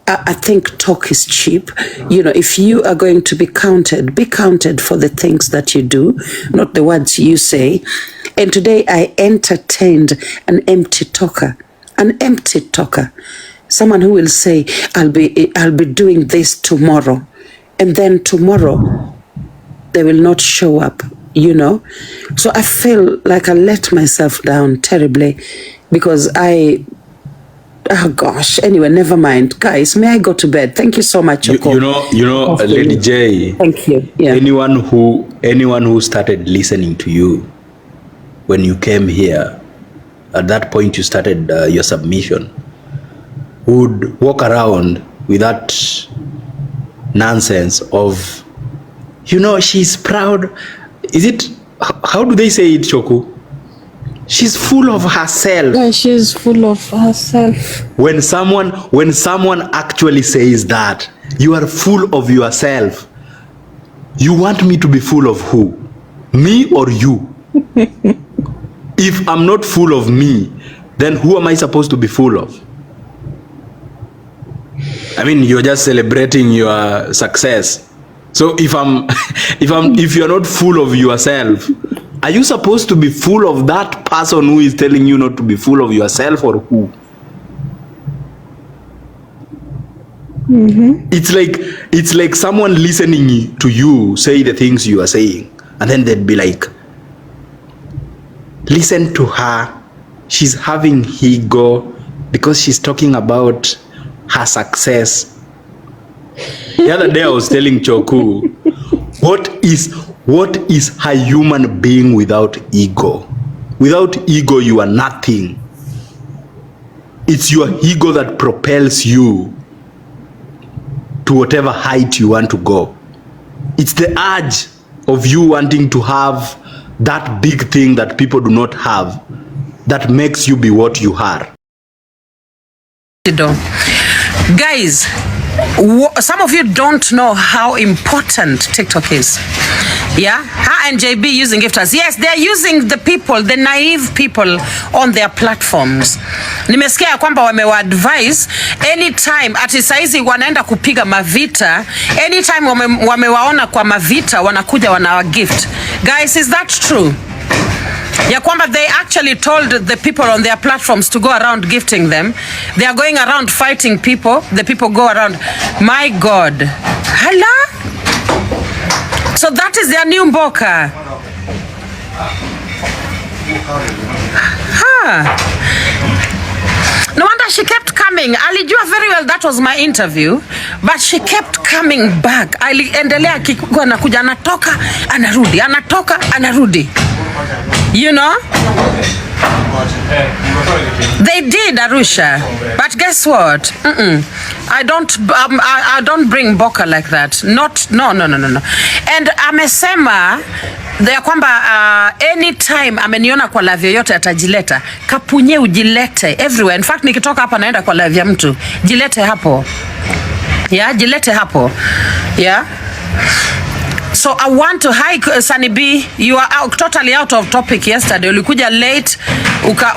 Speaker 1: I think talk is cheap. If you are going to be counted for the things that you do, not the words you say. And today I entertained an empty talker. Someone who will say, I'll be doing this tomorrow. And then tomorrow they will not show up, So I feel like I let myself down terribly, because oh gosh, anyway, never mind. Guys, may I go to bed? Thank you so much.
Speaker 7: You know, Lady J.
Speaker 1: Thank you. Yeah.
Speaker 7: Anyone who started listening to you when you came here, at that point you started your submission, would walk around with that nonsense of, she's proud. Is it, how do they say it, Choku? She's full of herself.
Speaker 4: Yeah, she's full of herself.
Speaker 7: When someone actually says that, you are full of yourself, you want me to be full of who? Me or you? If I'm not full of me, then who am I supposed to be full of? I mean, you're just celebrating your success. So if you're not full of yourself, are you supposed to be full of that person who is telling you not to be full of yourself, or who?
Speaker 4: Mm-hmm.
Speaker 7: It's like someone listening to you say the things you are saying, and then they'd be like, listen to her, she's having ego because she's talking about her success. The other day I was telling Choku, what is a human being without ego? Without ego, you are nothing. It's your ego that propels you to whatever height you want to go. It's the urge of you wanting to have that big thing that people do not have that makes you be what you are.
Speaker 1: Guys, some of you don't know how important TikTok is. Yeah, her and JB using gifters. Yes, they're using the naive people on their platforms. Nimesikia kwamba wamewa advise anytime ati saizi wanaenda kupiga mavita, anytime wamewaona kwa mavita wanakuja wanawa gift. Guys, is that true? Ya kwamba they actually told the people on their platforms to go around gifting them. They are going around fighting people. The people go around. My God. Hala? So that is their new mboka. No wonder she kept coming. Alijua very well that was my interview, but she kept coming back. Aliendelea kikuwa nakuja, anatoka, anarudi, anatoka, anarudi. You know? They did, Arusha. But guess what? I don't bring boka like that. No. And amesema ya kwamba anytime ameniona kwa live yoyote atajileta. Kapunye ujilete everywhere. In fact, nikitoka hapa naenda kwa live ya mtu. Jilete hapo. Yeah, jilete hapo. Yeah. So I want to, hi Sunny B, you are totally out of topic yesterday. Ulikuja late,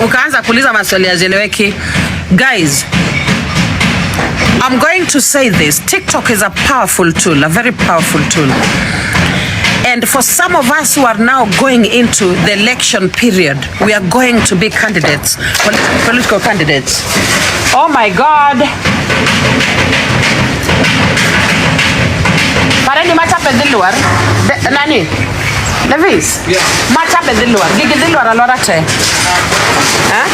Speaker 1: ukaanza kuuliza maswali yaeleweki. Guys, I'm going to say this. TikTok is a powerful tool, a very powerful tool. And for some of us who are now going into the election period, we are going to be candidates, political candidates. Oh my God. Pareni machape diluar. Nani? Levis? Yeah. Machape diluar. Gigi diluar alorate. Huh?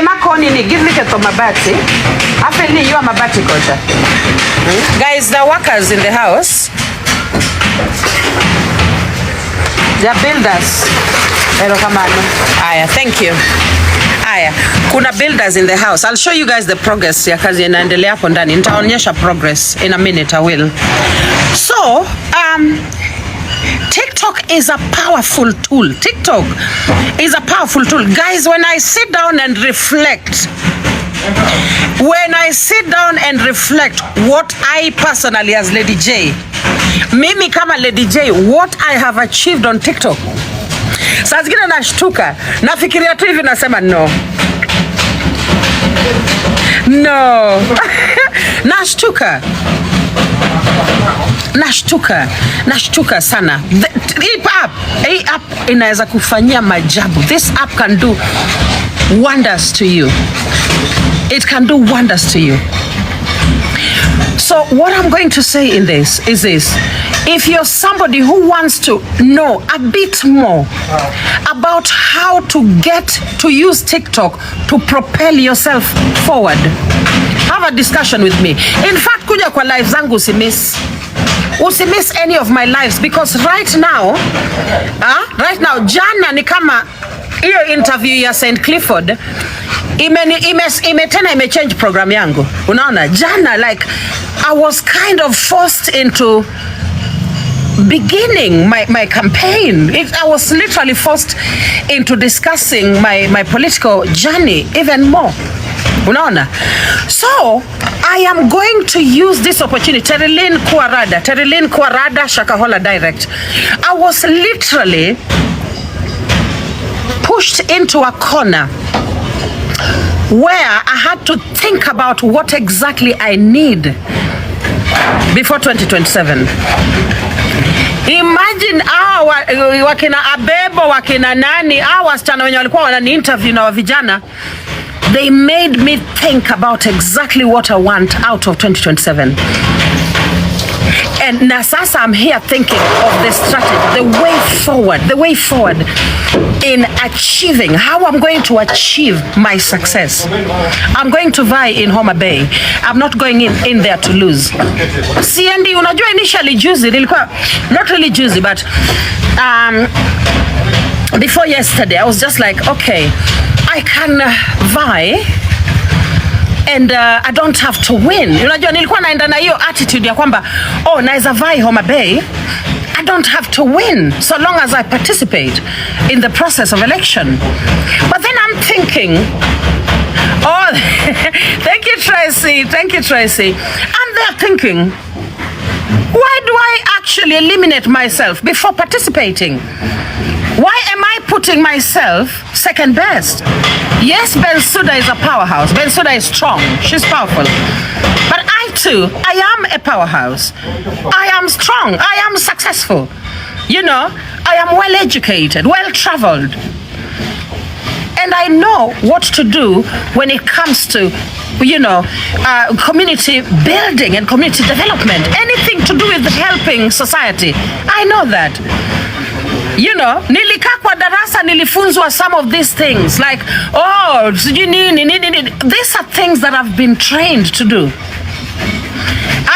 Speaker 1: Makoni ni give me to mabati. Afeni you are mabati kocha. Guys, the workers in the house. They are builders. Aya, thank you. Aya, kuna builders in the house. I'll show you guys the progress ya kazi inaendelea hapo ndani. Nitaonyesha progress in a minute, I will. So, TikTok is a powerful tool. TikTok is a powerful tool. Guys, when I sit down and reflect, what I personally as Lady J, mimi kama Lady J, what I have achieved on TikTok. Saa zingine nashtuka, nafikiria tu hivi nasema no. Nashtuka sana. Hii app inaweza kufanyia majabu. This app can do wonders to you. It can do wonders to you. So what I'm going to say in this is this. If you're somebody who wants to know a bit more about how to get to use TikTok to propel yourself forward, have a discussion with me. In fact, kuja kwa live zangu usimiss any of my lives, because right now, jana ni kama hiyo interview ya St. Clifford imechange program yangu. Unaona, jana like I was kind of forced into beginning my campaign. I was literally forced into discussing my political journey even more. Unaona? So, I am going to use this opportunity. Terilyn Kuarada, Shakahola Direct. I was literally pushed into a corner where I had to think about what exactly I need before 2027. Imagine wakina Abebo, wakina nani, wasichana wenye walikuwa wanani interview na vijana. They made me think about exactly what I want out of 2027. And now sasa I'm here thinking of the strategy, the way forward in achieving, how I'm going to achieve my success. I'm going to vie in Homa Bay. I'm not going in there to lose. Siendi, unajua initially juicy, not really juicy, but before yesterday, I was just like, okay, I can vie and I don't have to win. Unajua nilikuwa naenda na hiyo attitude ya kwamba naweza vai Homa Bay, I don't have to win so long as I participate in the process of election. But then I'm thinking, thank you Tracy. I'm there thinking, why do I actually eliminate myself before participating? Why am I putting myself second best? Yes, Bensouda is a powerhouse. Bensouda is strong. She's powerful. But I am a powerhouse. I am strong. I am successful. I am well educated, well traveled. And I know what to do when it comes to, community building and community development. Anything to do with helping society. I know that. Nilikaa kwa darasa nilifunzwa some of these things like, these are things that I've been trained to do.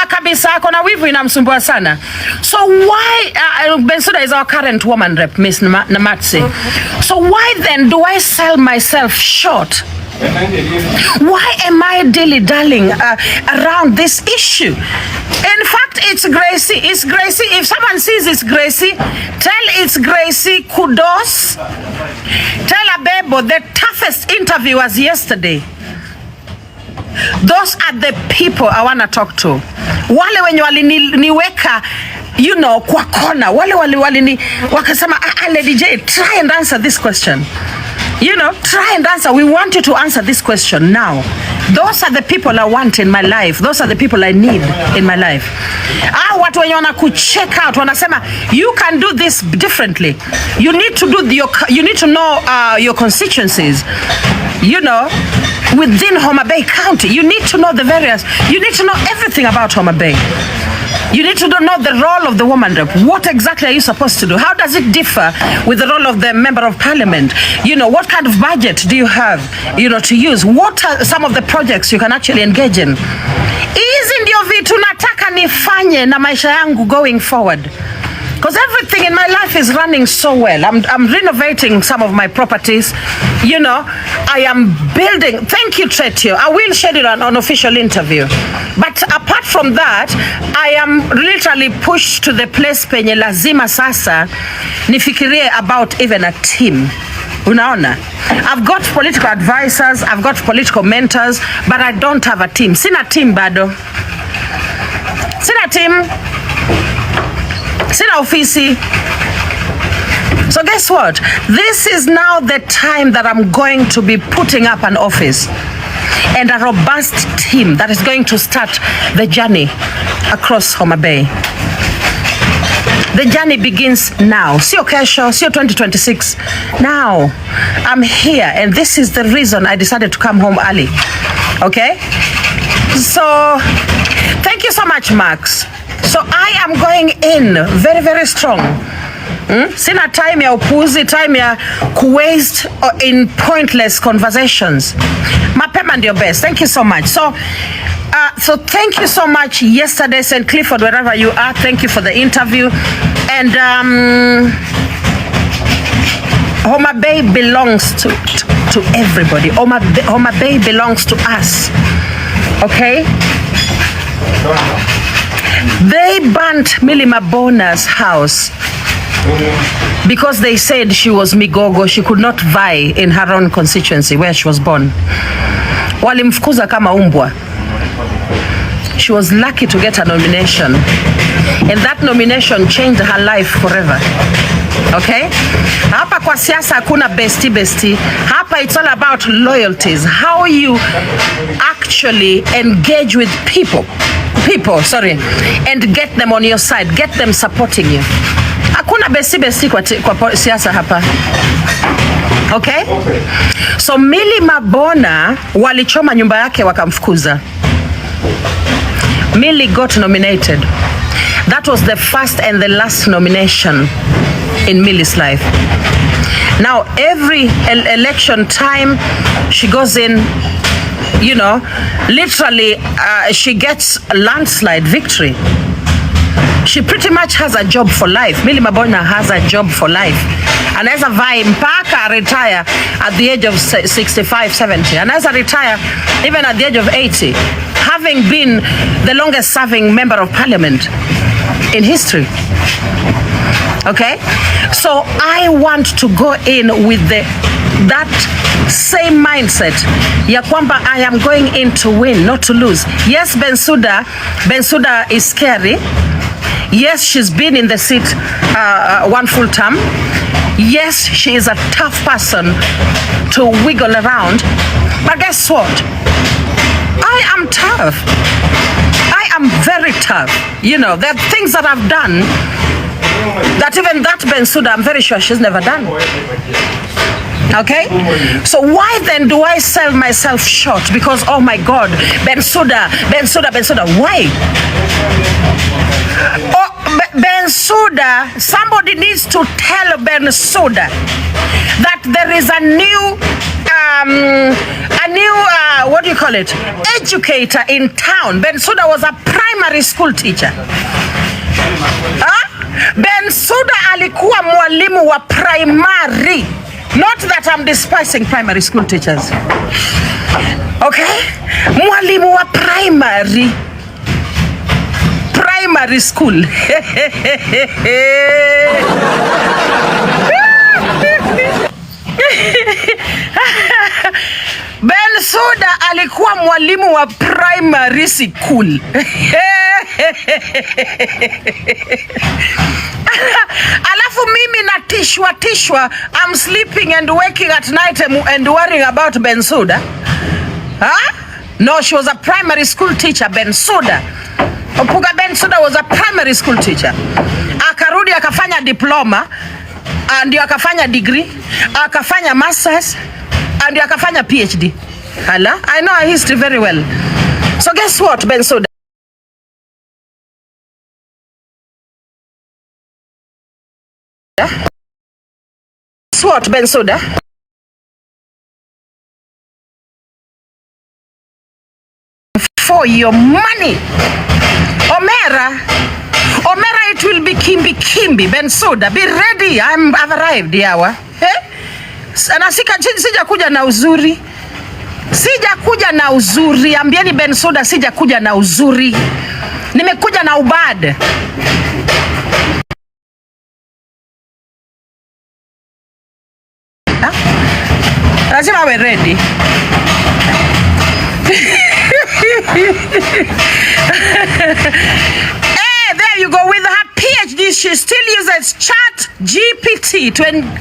Speaker 1: Kabisa kona wivu inamsumbua sana. So why, Bensouda is our current woman rep, Miss Namatsi. So why then do I sell myself short? Why am I dilly-dallying around this issue? In fact, it's Gracie. It's Gracie. If someone sees it's Gracie, tell it's Gracie kudos. Tell Abebo the toughest interview was yesterday. Those are the people I want to talk to. Wale wenye waliniweka, kwa kona. Wale wakasema, Lady J, try and answer this question. Try and answer. We want you to answer this question now. Those are the people I want in my life. Those are the people I need in my life. Watu wenye wana kucheck out, wanasema, you can do this differently. You need to know your constituencies. Within Homa Bay County, you need to know you need to know everything about Homa Bay. You need to know the role of the woman rep. What exactly are you supposed to do? How does it differ with the role of the member of parliament? You know, what kind of budget do you have, you know, to use? What are some of the projects you can actually engage in? Hizi ndio vitu nataka nifanye na maisha yangu going forward. Because everything in my life is running so well. I'm renovating some of my properties. You know, I am building. Thank you, Tretio. I will schedule an official interview. But apart from that, I am literally pushed to the place penye lazima sasa nifikirie about even a team. Unaona? I've got political advisors, I've got political mentors, but I don't have a team. Sina team bado. Sina team. Sina ofisi. So guess what? This is now the time that I'm going to be putting up an office and a robust team that is going to start the journey across Homa Bay. The journey begins now. Sio kesho, sio 2026. Now, I'm here and this is the reason I decided to come home early. Okay? So, thank you so much, Max. So I am going in very, very strong. Sina time ya upuzi, time ya kuwaste in pointless conversations. Mapema ndio best. Thank you so much. So thank you so much yesterday, St. Clifford, wherever you are. Thank you for the interview. And Homa Bay belongs to everybody. Homa Bay belongs to us. Okay? They burnt Millie Mabona's house because they said she was Migogo. She could not vie in her own constituency where she was born. Walimfukuza kama umbwa. She was lucky to get a nomination. And that nomination changed her life forever. Okay? Hapa kwa siasa hakuna bestie. Hapa it's all about loyalties. How you actually engage with people, and get them on your side, get them supporting you. Hakuna bestie kwa siasa hapa. Okay? So Millie Mabona walichoma nyumba yake wakamfukuza. Millie got nominated. That was the first and the last nomination in Millie's life. Now every election time she goes in, you know, literally she gets a landslide victory. She pretty much has a job for life. Millie Mabona has a job for life. Anaweza vai mpaka retire at the age of 65, 70. Anaweza retire even at the age of 80, having been the longest serving member of parliament in history. Okay? So I want to go in with that same mindset ya kwamba I am going in to win, not to lose. Yes, Bensouda is scary. Yes, she's been in the seat one full term. Yes, she is a tough person to wiggle around. But guess what? I am tough. I am very tough. You know, there are things that I've done that even that Bensouda, I'm very sure she's never done. Okay? So why then do I sell myself short? Because, oh my God, Bensouda. Why? Oh, Bensouda, somebody needs to tell Bensouda that there is a new what do you call it? Educator in town. Bensouda was a primary school teacher. Bensouda alikuwa mwalimu wa primary. Not that I'm despising primary school teachers. Okay? Mwalimu wa primary school. Bensouda alikuwa mwalimu wa primary school. Alafu mimi natishwa, I'm sleeping and waking at night and worrying about Bensouda. Huh? No, she was a primary school teacher, Bensouda. Opuga Bensouda was a primary school teacher. Akarudi akafanya diploma, ndio akafanya degree, akafanya masters, ndio akafanya PhD. Hala, I know her history very well. So guess what, Bensouda? What, Bensouda? For your money. Omera, it will be kimbi. Bensouda, be ready. I've arrived, yawa. Na sija kuja na uzuri. Sija kuja na uzuri. Ambieni Bensouda sija kuja na uzuri. Nimekuja na ubad. Lazima we ready. Hey, there you go with her PhD. She still uses Chat GPT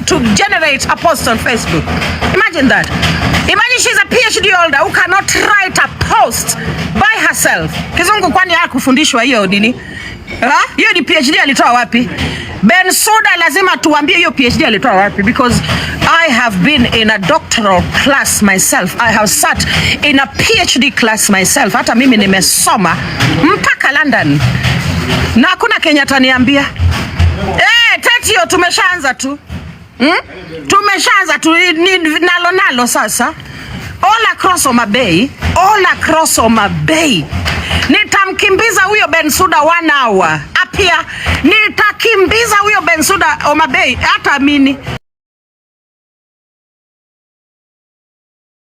Speaker 1: to generate a post on Facebook. Imagine that. Imagine she's a PhD holder who cannot write a post by herself. Kizungu kwani hakufundishwa hiyo nini? Hiyo ni PhD alitoa wapi? Bensouda lazima tuambie hiyo PhD alitoa wapi, because I have been in a doctoral class myself. I have sat in a PhD class myself. Hata mimi nimesoma mpaka London. Na hakuna Kenya ataniambia. Tetio tumeshaanza tu. Tumeshaanza tu nalo sasa. All across Homa Bay. Nitamkimbiza huyo Bensouda 1 hour. Apia, nitakimbiza huyo Bensouda Homa Bay hata amini.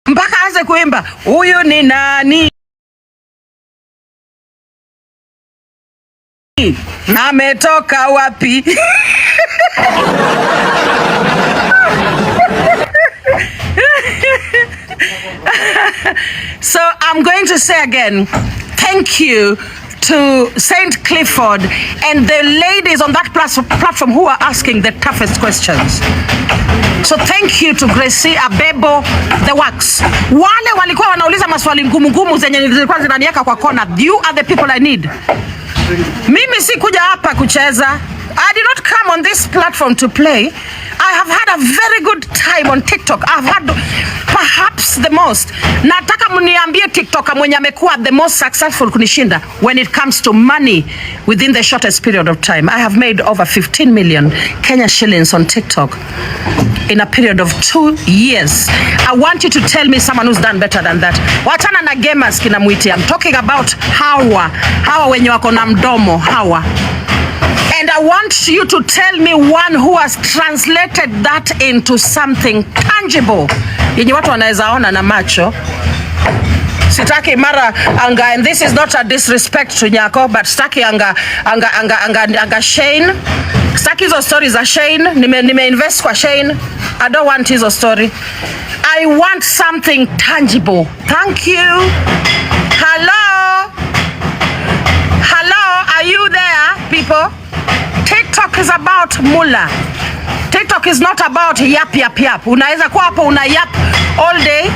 Speaker 1: Mpaka aanze kuimba, huyu ni nani? Ametoka wapi? So I'm going to say again, thank you to St. Clifford and the ladies on that platform who are asking the toughest questions. So thank you to Gracie Abebo the Wax. Wale walikuwa wanauliza maswali ngumu zenye zilikuwa zinaniweka kwa kona. You are the people I need. Mimi si kuja hapa kucheza. I did not come on this platform to play. I have had a very good time on TikTok. I've had perhaps the most. Nataka mniambie TikTok mwenye amekuwa the most successful kunishinda when it comes to money within the shortest period of time. I have made over 15 million Kenya shillings on TikTok in a period of 2 years. I want you to tell me someone who's done better than that. Wachana na gamers kina mwiti. I'm talking about hawa wenye wako na mdomo hawa. And I want you to tell me one who has translated that into something tangible yenye watu wanaweza ona na macho. Sitaki mara anga, and this is not a disrespect to Nyako, but sitaki anga Shane. Sitaki hizo stories za Shane. Nime invest kwa Shane. I don't want hizo story. I want something tangible. Thank you. Hello, are you there, people? TikTok is about mula. TikTok is not about yap. Unaweza kuwa hapo una yap all day,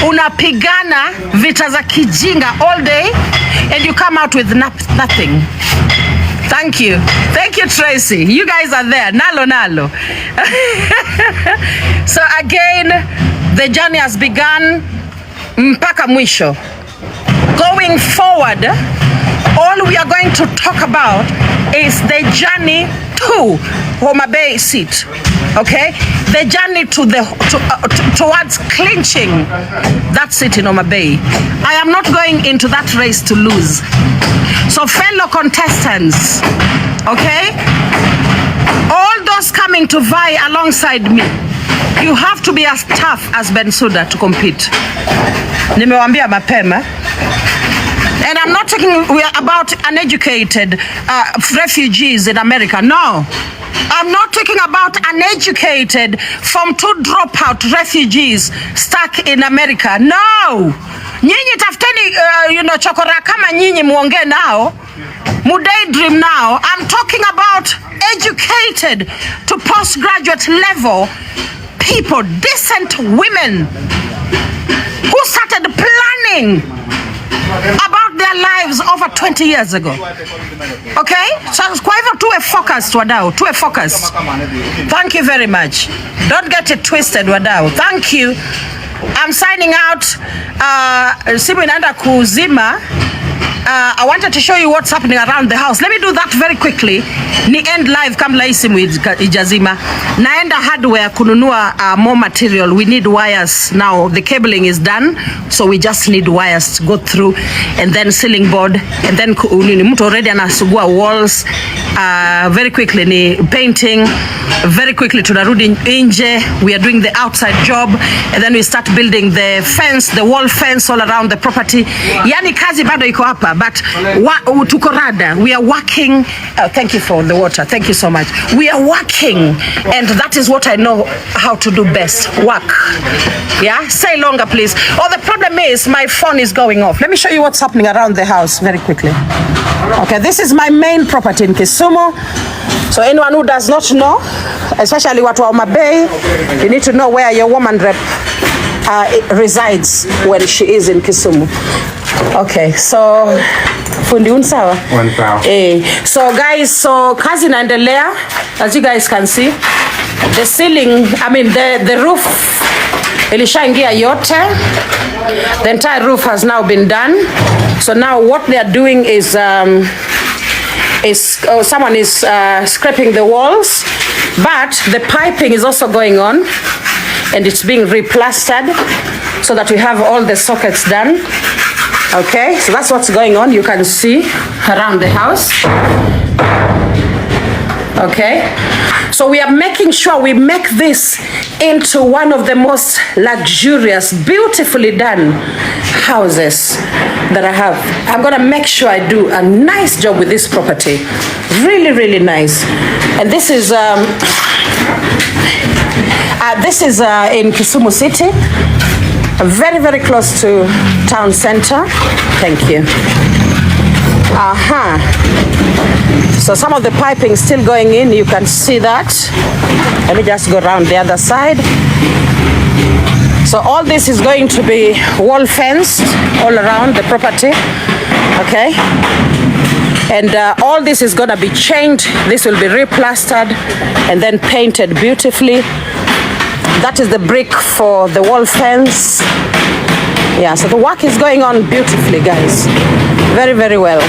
Speaker 1: unapigana vita za kijinga all day, and you come out with nothing. Thank you, Tracy. You guys are there. Nalo. So again, the journey has begun mpaka mwisho. Going forward, all we are going to talk about is the journey to Homa Bay seat. Okay? The journey towards clinching that seat in Homa Bay. I am not going into that race to lose. So fellow contestants, okay? All those coming to vie alongside me, you have to be as tough as Bensouda to compete. Nimewambia mapema. And I'm not talking about uneducated refugees in America. No. I'm not talking about uneducated from 2 dropout refugees stuck in America. No. Nyinyi tafuteni chokora kama nyinyi muongee nao. Daydream now. I'm talking about educated to postgraduate level people, decent women who started planning about their lives over 20 years ago. Okay? So kwa hivyo tuwe focused wadau, tuwe focused. Thank you very much. Don't get it twisted wadau. Thank you. I'm signing out. Simu inaenda kuzima. I wanted to show you what's happening around the house. Let me do that very quickly. Ni end live kabla hii simu ijazima. Naenda hardware kununua more material. We need wires now. The cabling is done, so we just need wires to go through, and then ceiling board, and then mtu already anasugua walls. Very quickly ni painting. Very quickly tunarudi nje. We are doing the outside job, and then we start building the fence, the wall fence all around the property. Yani kazi bado iko hapa, but tuko rada. We are working. Thank you for the water. Thank you so much. We are working, and that is what I know how to do best. Work. Yeah? Say longer, please. Oh, the problem is my phone is going off. Let me show you what's happening around the house very quickly. Okay, this is my main property in Kisumu. So anyone who does not know, especially watu wa Homa Bay, you need to know where your woman rep resides when she is in Kisumu. Okay, so fundi unsawa? So guys, so kazi inaendelea, as you guys can see. The ceiling, I mean the roof ilishaingia yote. The entire roof has now been done. So now what they are doing is someone is scraping the walls, but the piping is also going on, and it's being replastered so that we have all the sockets done. Okay, so that's what's going on. You can see around the house. Okay, so we are making sure we make this into one of the most luxurious, beautifully done houses that I have. I'm gonna make sure I do a nice job with this property. Really, really nice. And this is in Kisumu City, very, very close to town center. Thank you. So some of the piping is still going in. You can see that. Let me just go around the other side. So all this is going to be wall fenced all around the property. Okay. And all this is going to be changed. This will be replastered and then painted beautifully. That is the brick for the wall fence. Yeah, so the work is going on beautifully, guys. Very, very well.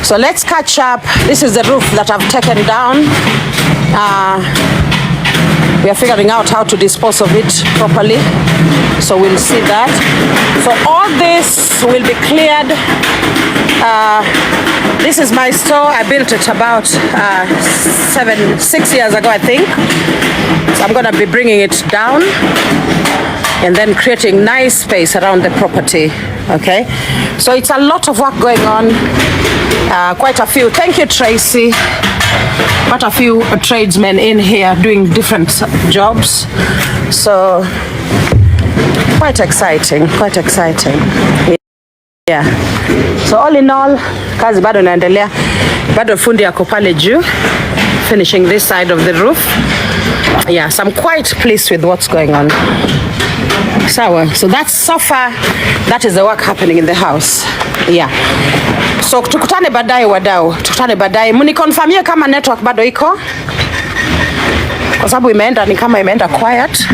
Speaker 1: So let's catch up. This is the roof that I've taken down. We are figuring out how to dispose of it properly. So we'll see that. So all this will be cleared. This is my store. I built it about 6 years ago, I think. So I'm going to be bringing it down and then creating nice space around the property. Okay, so it's a lot of work going on. Quite a few. Thank you, Tracy. Quite a few tradesmen in here doing different jobs. So quite exciting. Quite exciting. Yeah. So all in all, kazi bado inaendelea. Bado fundi yako pale juu, finishing this side of the roof. Yeah, so I'm quite pleased with what's going on. So that's so far, that is the work happening in the house. Yeah. So tukutane baadaye wadau. Tukutane baadaye. Munikonfirmie kama network bado iko. Kwa sababu imeenda ni kama imeenda quiet.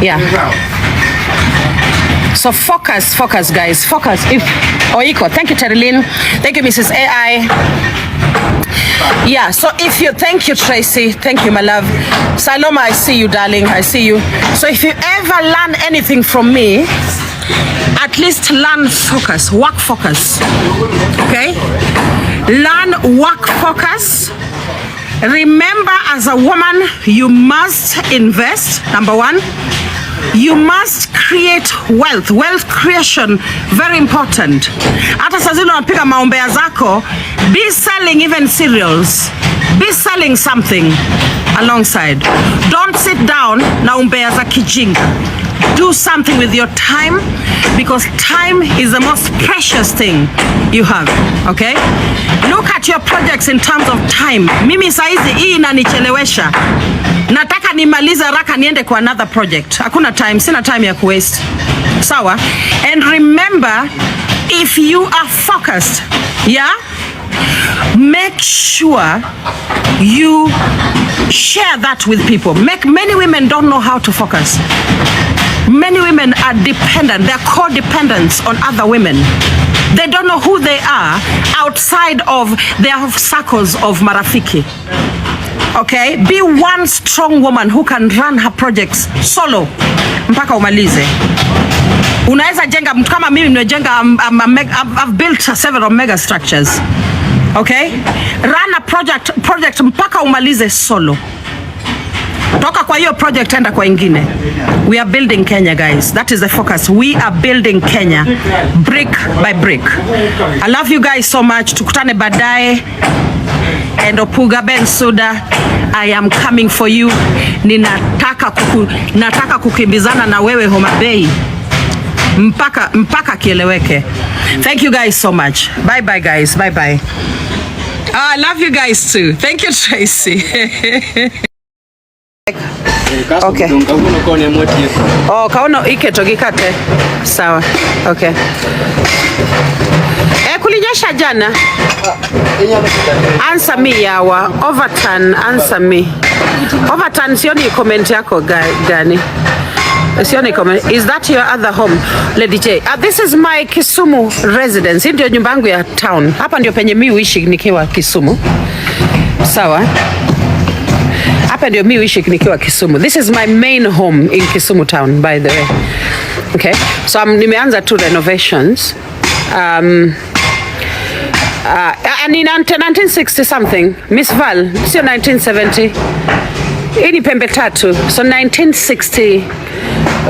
Speaker 1: Yeah. So focus guys. Focus. If iko. Thank you Terilyn. Thank you Mrs. AI. Yeah, so if you, thank you Tracy, thank you my love. Saloma, I see you darling, I see you. So if you ever learn anything from me, at least learn focus, work focus. Okay? Learn work focus. Remember, as a woman, you must invest, number one. You must create wealth. Wealth creation, very important. Hata saa zile unapiga maombea zako, be selling even cereals. Be selling something alongside. Don't sit down na umbea za kijinga. Do something with your time, because time is the most precious thing you have. Okay? Look at your projects in terms of time. Mimi saizi hii inanichelewesha. Nataka nimalize haraka niende kwa another project. Hakuna time, sina time ya kuwaste. Sawa? And remember, if you are focused, yeah? Make sure you share that with people. Many women don't know how to focus. Many women are dependent, they're codependent on other women. They don't know who they are outside of their circles of marafiki. Okay, be one strong woman who can run her projects solo mpaka umalize. Unaweza jenga mtu kama mimi nimejenga, I've built several mega structures. Okay, run a project mpaka umalize solo. Toka kwa hiyo project enda kwa ingine. We are building Kenya, guys. That is the focus. We are building Kenya brick by brick. I love you guys so much. Tukutane baadaye. And Opuga Ben Suda, I am coming for you. Nataka kukimbizana na wewe Homa Bay. Mpaka kieleweke. Thank you guys so much. Bye bye guys. Bye bye. I love you guys too. Thank you, Tracy. Okay. Oh, kaona iketo gikate. Sawa. Okay. Kulinyesha jana. Answer me yawa. Overturn, answer me. Overturn, sioni comment yako gani? Sioni comment. Is that your other home, Lady J? This is my Kisumu residence. Hii ndio nyumba yangu ya town. Hapa ndio penye mimi uishi nikiwa Kisumu. Sawa. Hapa ndio mimi uishi nikiwa Kisumu. This is my main home in Kisumu town, by the way. Okay. So nimeanza two renovations. And in 1960 something, Miss Val, sio 1970. Hii ni pembe tatu. So 1960,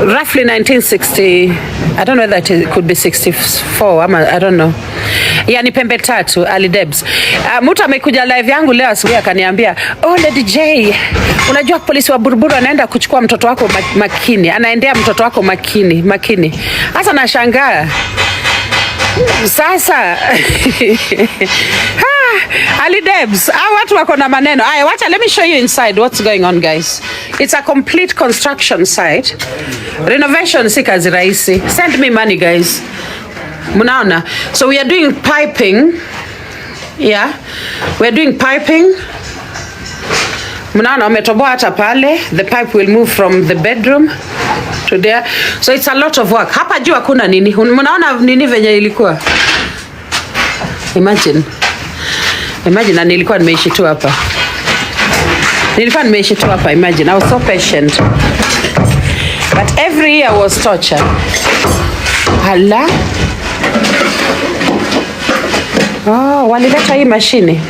Speaker 1: roughly 1960, I don't know whether it could be 64, I don't know. Yeah, ni pembe tatu, Ali Debs. Mtu amekuja live yangu leo asubuhi akaniambia, "Oh Lady J, unajua polisi wa Buruburu anaenda kuchukua mtoto wako Makini, anaendea mtoto wako Makini." Sasa nashangaa. Sasa Ali Debs, watu wako na maneno. Aya, wacha, let me show you inside what's going on, guys. It's a complete construction site. Renovation si kazi rahisi. Send me money, guys. Munaona? So we are doing piping. Yeah. We are doing piping. Munaona umetoboa hata pale. The pipe will move from the bedroom to there. So it's a lot of work. Hapa juu hakuna nini. Munaona nini venye ilikuwa? Imagine na nilikuwa nimeishi tu hapa. Imagine. I was so patient. But every year was torture. Hala. Oh, walileta hii mashine.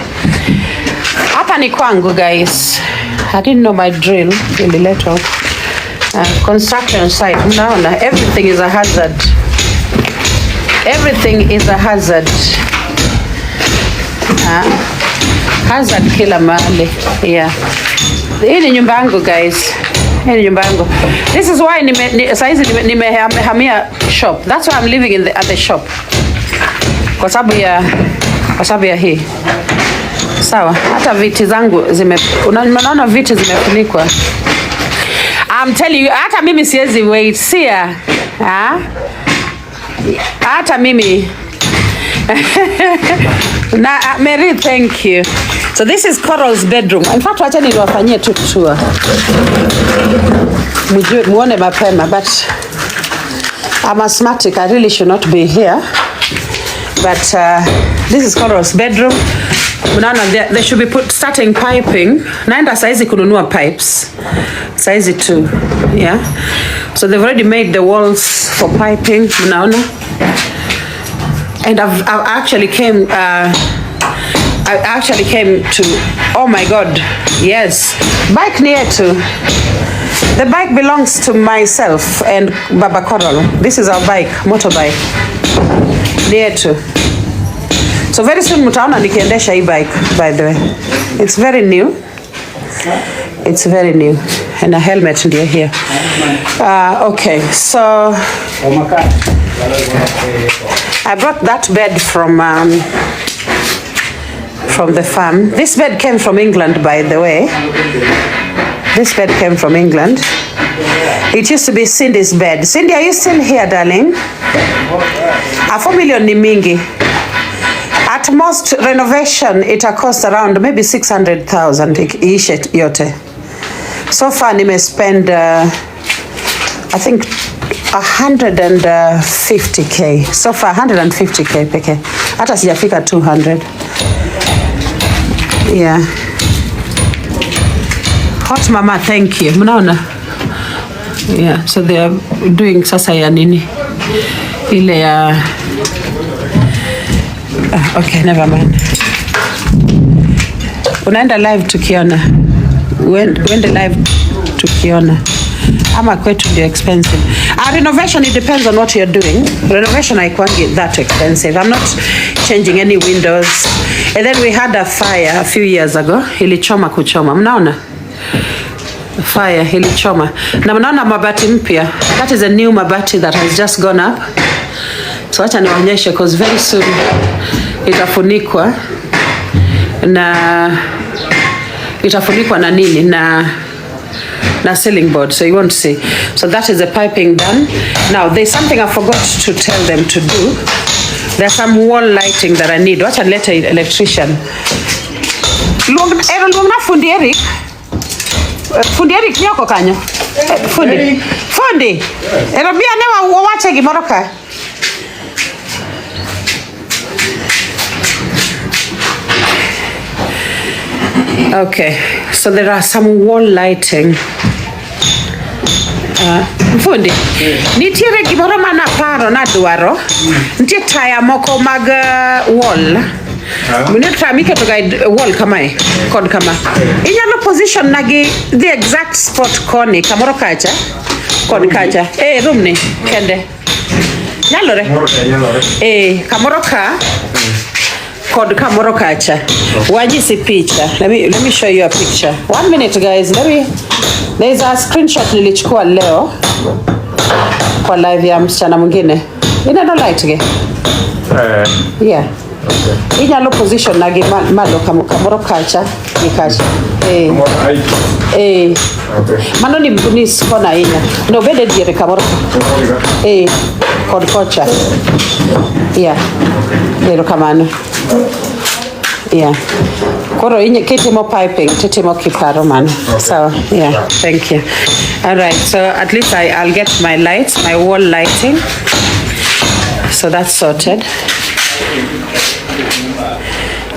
Speaker 1: Hapa ni kwangu, guys. I didn't know my drill. Ililetwa. Construction site. Mnaona, everything is a hazard. Hazard kila mahali. Yeah. Hii ni nyumba yangu, guys. This is why nimehamia shop. That's why I'm living at the shop. Kwa sababu ya hii. Sawa. Hata viti zangu unaona viti zimefunikwa. I'm telling you, hata mimi siwezi wait. Sia. Hata mimi. Mary, thank you. So this is Coral's bedroom. In fact, wacha niwafanyie tu tour. Muone mapema, but I'm asthmatic. I really should not be here. But this is Coral's bedroom. They should be starting piping. Naenda saizi kununua pipes. Saizi too. Yeah. So they've already made the walls for piping. Unaona? And I actually came to, oh my God, yes, bike near to. The bike belongs to myself and Baba Coral. This is our bike, motorbike. Near to. So very soon mutaona nikiendesha hii bike, by the way. It's very new. And a helmet ndio here. Okay, so I brought that bed from the farm. This bed came from England, by the way. It used to be Cindy's bed. Cindy, are you still here, darling? 4 million ni mingi. At most renovation, it cost around maybe 600,000 iishe yote. So far, nime spend I think 150k. So far 150k pekee. Hata sijafika 200. Yeah. Hot mama, thank you. Mnaona? Yeah, so they are doing sasa ya nini? Ile ya okay, never mind. Unaenda live tukiona. Uende live tukiona. Ama kwetu ndio expensive. Renovation, it depends on what you're doing. Renovation haikuangi that expensive. I'm not changing any windows. And then we had a fire a few years ago. Ilichoma kuchoma. Mnaona? Fire ilichoma. Na mnaona mabati mpya. That is a new mabati that has just gone up. So acha niwaonyeshe because very soon itafunikwa na nini na ceiling board, so you won't see. So that is the piping done. Now there's something I forgot to tell them to do. There's some wall lighting that I need. Wacha nilete electrician. Luongna fundi Eric. Fundi Eric nyoko kanyo. Fundi. Erobia newa wache gimoro ka. Okay, so there are some wall lighting. Fundi, nitiere gimoro mana paro na dwaro. Nitie taya moko mag wall. Mune tramike to guide wall kamae, kod kama. Inyalo position nagi the exact spot koni, kamoro kacha, kod kacha. Room ni, kende. Nyalore? Kamoro ka. Kod kamoro kacha. Wajisi picha. Let me show you a picture. 1 minute guys. There's a screenshot nilichukua leo kwa live ya msichana mwingine. Ina no light ge. Yeah. Okay. Inyalo position nagi malo kamoro kacha nikacha. Okay. Mano ni sikona inya. No bede diere kamoro. Kod kocha. Yeah. Nero kamano. Yeah. Koro inye kitimo piping, kitimo kiparo man. So, yeah, thank you. All right, so at least I'll get my lights, my wall lighting. So that's sorted.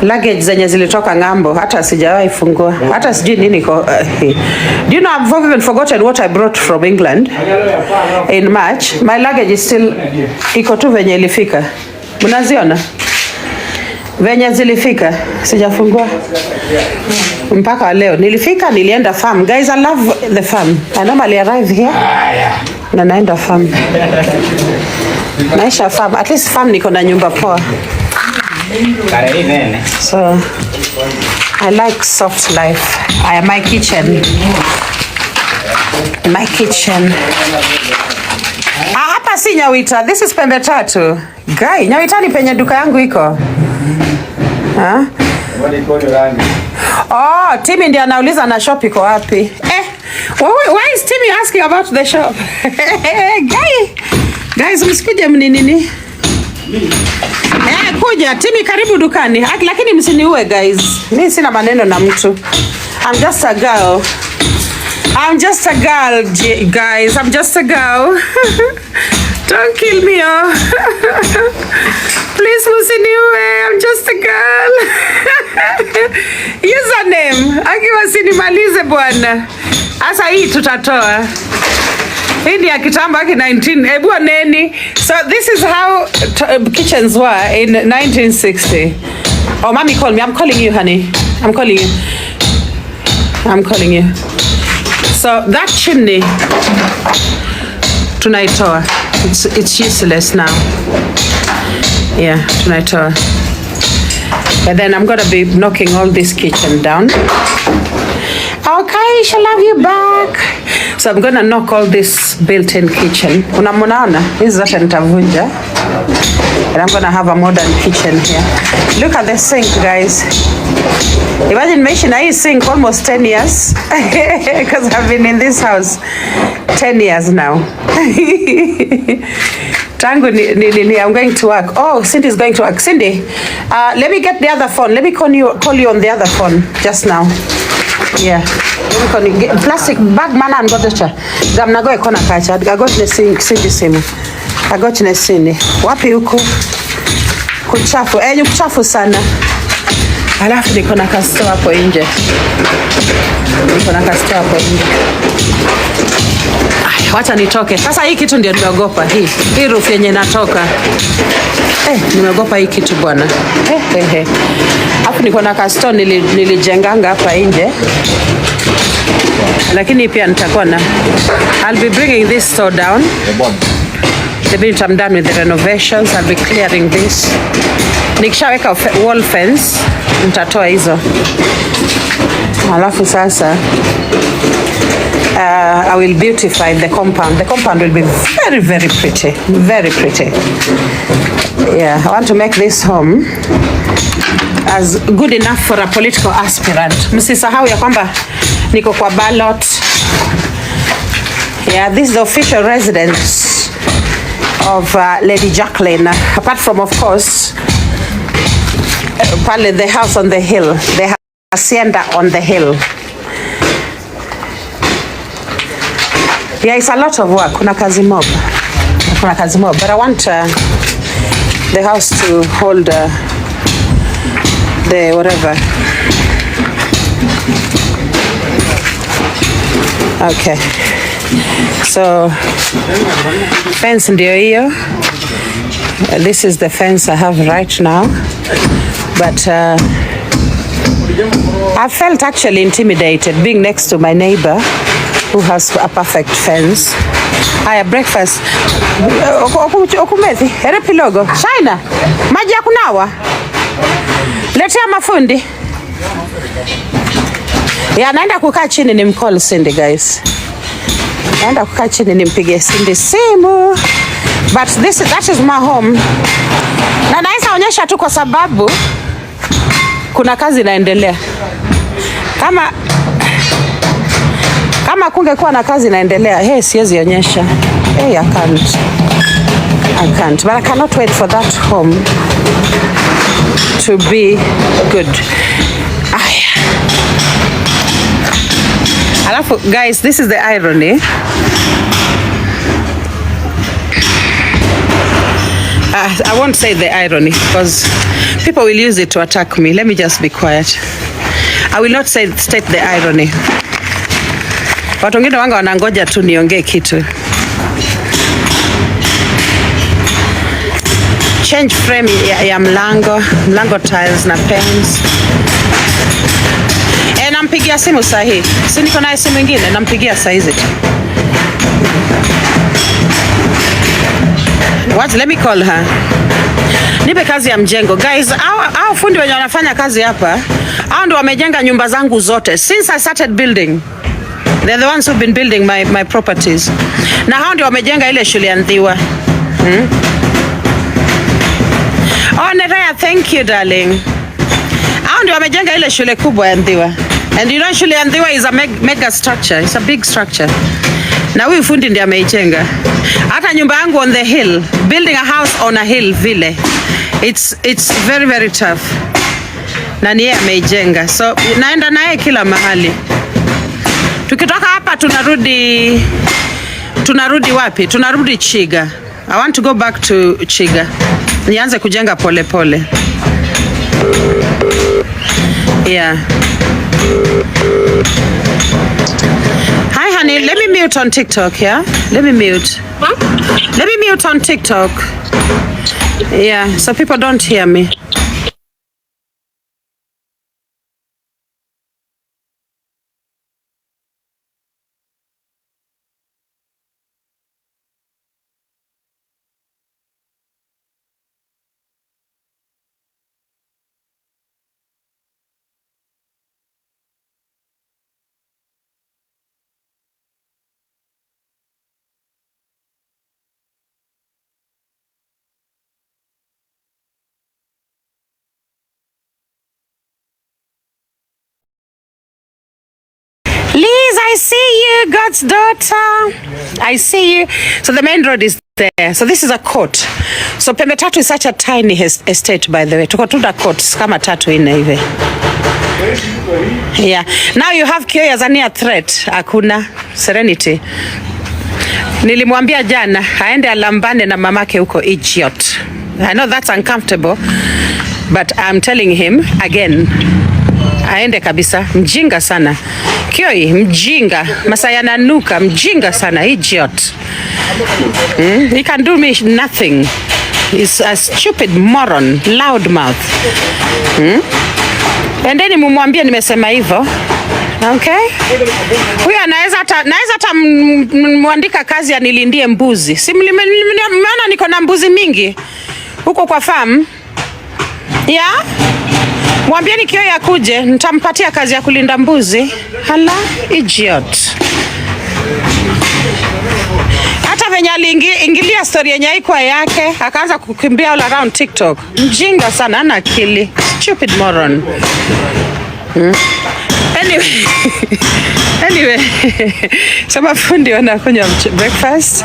Speaker 1: Luggage zenye zilitoka ngambo, hata sijawahi fungua. Hata sijui nini ko. Do you know I've even forgotten what I brought from England in March? My luggage is still iko tu venye ilifika. Mnaziona? Venye zilifika, sijafungua mpaka leo. Nilienda farm. Guys, I love the farm. I normally arrive here na naenda farm. Naisha farm. At least farm niko na nyumba poa. So, I like soft life. My kitchen. Hapa si Nyawita. This is Pembe Tatu. Guy, Nyawita ni penye duka yangu iko. Huh? Oh, Timmy ndiye anauliza na shop iko wapi? Why is Timmy asking about the shop? Guys, msikuje mninini? Kuja Timmy, karibu dukani. Lakini msiniue guys. Mimi sina maneno na mtu. I'm just a girl, guys. I'm just a girl. Don't kill me, oh. Please, musiniue. I'm just a girl. Username. Akiwa sinimalize bwana. Asa hii tutatoa. Hii ni ya kitambo haki 19. Ebu neni. So this is how kitchens were in 1960. Oh, mommy call me. I'm calling you, honey. I'm calling you. So that chimney tunaitoa. It's useless now. Yeah, tunaitoa. But then I'm gonna be knocking all this kitchen down. Okay, shall have you back. So I'm gonna knock all this built-in kitchen. Unamunaona? Hizi zote nitavunja. And I'm gonna have a modern kitchen here. Look at the sink, guys. Imagine meishi na hii sink almost 10 years. Because I've been in this house 10 years now. Tangu I'm going to work. Oh, Cindy's going to work. Cindy, let me get the other phone. Let me call you on the other phone just now. Yeah. Plastic bag mana an godo cha. Gamna go ekona kacha. Agot ne sindi simu. Agot ne sindi. Wapi huko? Kuchafu. Kuchafu sana. Alafu niko na kasto hapo nje. Wacha nitoke. Sasa hii kitu ndio nimeogopa. Hii roof yenye natoka. Nimeogopa hii kitu bwana. Hapo niko na kasto nilijenganga hapa nje. Lakini pia nitakuwa na I'll be bringing this store down. The minute I'm done with the renovations, I'll be clearing this. Nikishaweka wall fence, nitatoa hizo. Alafu sasa I will beautify the compound. The compound will be very, very pretty. Very pretty. Yeah, I want to make this home as good enough for a political aspirant. Msisahau ya kwamba niko kwa ballot. Yeah, this is the official residence of Lady Jacqueline. Apart from, of course, probably the house on the hill. The hacienda on the hill. Yeah, it's a lot of work. Kuna kazi mob. But I want the house to hold the whatever. Okay. So, fence ndio hiyo. This is the fence I have right now. But I felt actually intimidated being next to my neighbor who has a perfect fence. Haya, breakfast. Okumezi, erepilogo. Shaina, maji ya kunawa. Letea mafundi. Ya, naenda kukaa chini ni mcall Cindy, guys. Naenda kukaa chini nimpige Cindy simu. But that is my home. Na naweza onyesha tu kwa sababu kuna kazi inaendelea. Kama kungekuwa na kazi inaendelea, siwezi onyesha. I can't. But I cannot wait for that home to be good. Alafu, guys, this is the irony. I won't say the irony because people will use it to attack me. Let me just be quiet. I will not state the irony. Watu wengine wanga wanangoja tu niongee kitu. Change frame ya mlango tiles na panes. Nampigia simu sahi. Si niko na simu nyingine, nampigia saa hizi. Let me call her. Nipe kazi ya mjengo. Guys, hao fundi wenye wanafanya kazi hapa, hao ndio wamejenga nyumba zangu zote since I started building. They're the ones who've been building my properties. Na hao ndio wamejenga ile shule ya Ndhiwa. Oh, Nerea, thank you, darling. Hao ndio wamejenga ile shule kubwa ya Ndhiwa. And you know, shule ya Ndhiwa is a mega structure. It's a big structure. Na huyu fundi ndiye ameijenga. Hata nyumba yangu on the hill, building a house on a hill vile. It's very, very tough. Na ni yeye ameijenga. So naenda naye kila mahali. Tukitoka hapa tunarudi wapi? Tunarudi Chiga. I want to go back to Chiga. Nianze kujenga pole pole. Yeah. Hi honey, let me mute on TikTok, yeah? Let me mute. Huh? Let me mute on TikTok. Yeah, so people don't hear me. Liz, I see you, God's daughter. I see you. So the main road is there. So this is a court. So Pembe Tatu is such a tiny estate, by the way. Tuko tunda courts kama tatu ine hivi. Yeah. Now you have Kioi as a near threat. Hakuna Serenity. Nilimwambia jana aende alambane na mamake huko idiot. I know that's uncomfortable, but I'm telling him again. Aende kabisa, mjinga sana. Kioi mjinga, Masaya nanuka mjinga sana, idiot. He can do me nothing. He's a stupid moron, loudmouth. Endeni mumwambie nimesema hivyo. Okay? Huyu anaweza hata muandika kazi ya nilindie mbuzi. Si mmeona niko na mbuzi mingi huko kwa farm? Yeah? Mwambieni Kioi akuje, nitampatia kazi ya kulinda mbuzi. Hala, idiot. Hata venye aliingilia story yenye haikuwa yake, akaanza kukimbia all around TikTok. Mjinga sana, hana akili. Stupid moron. Anyway, sema fundi wanakunywa breakfast.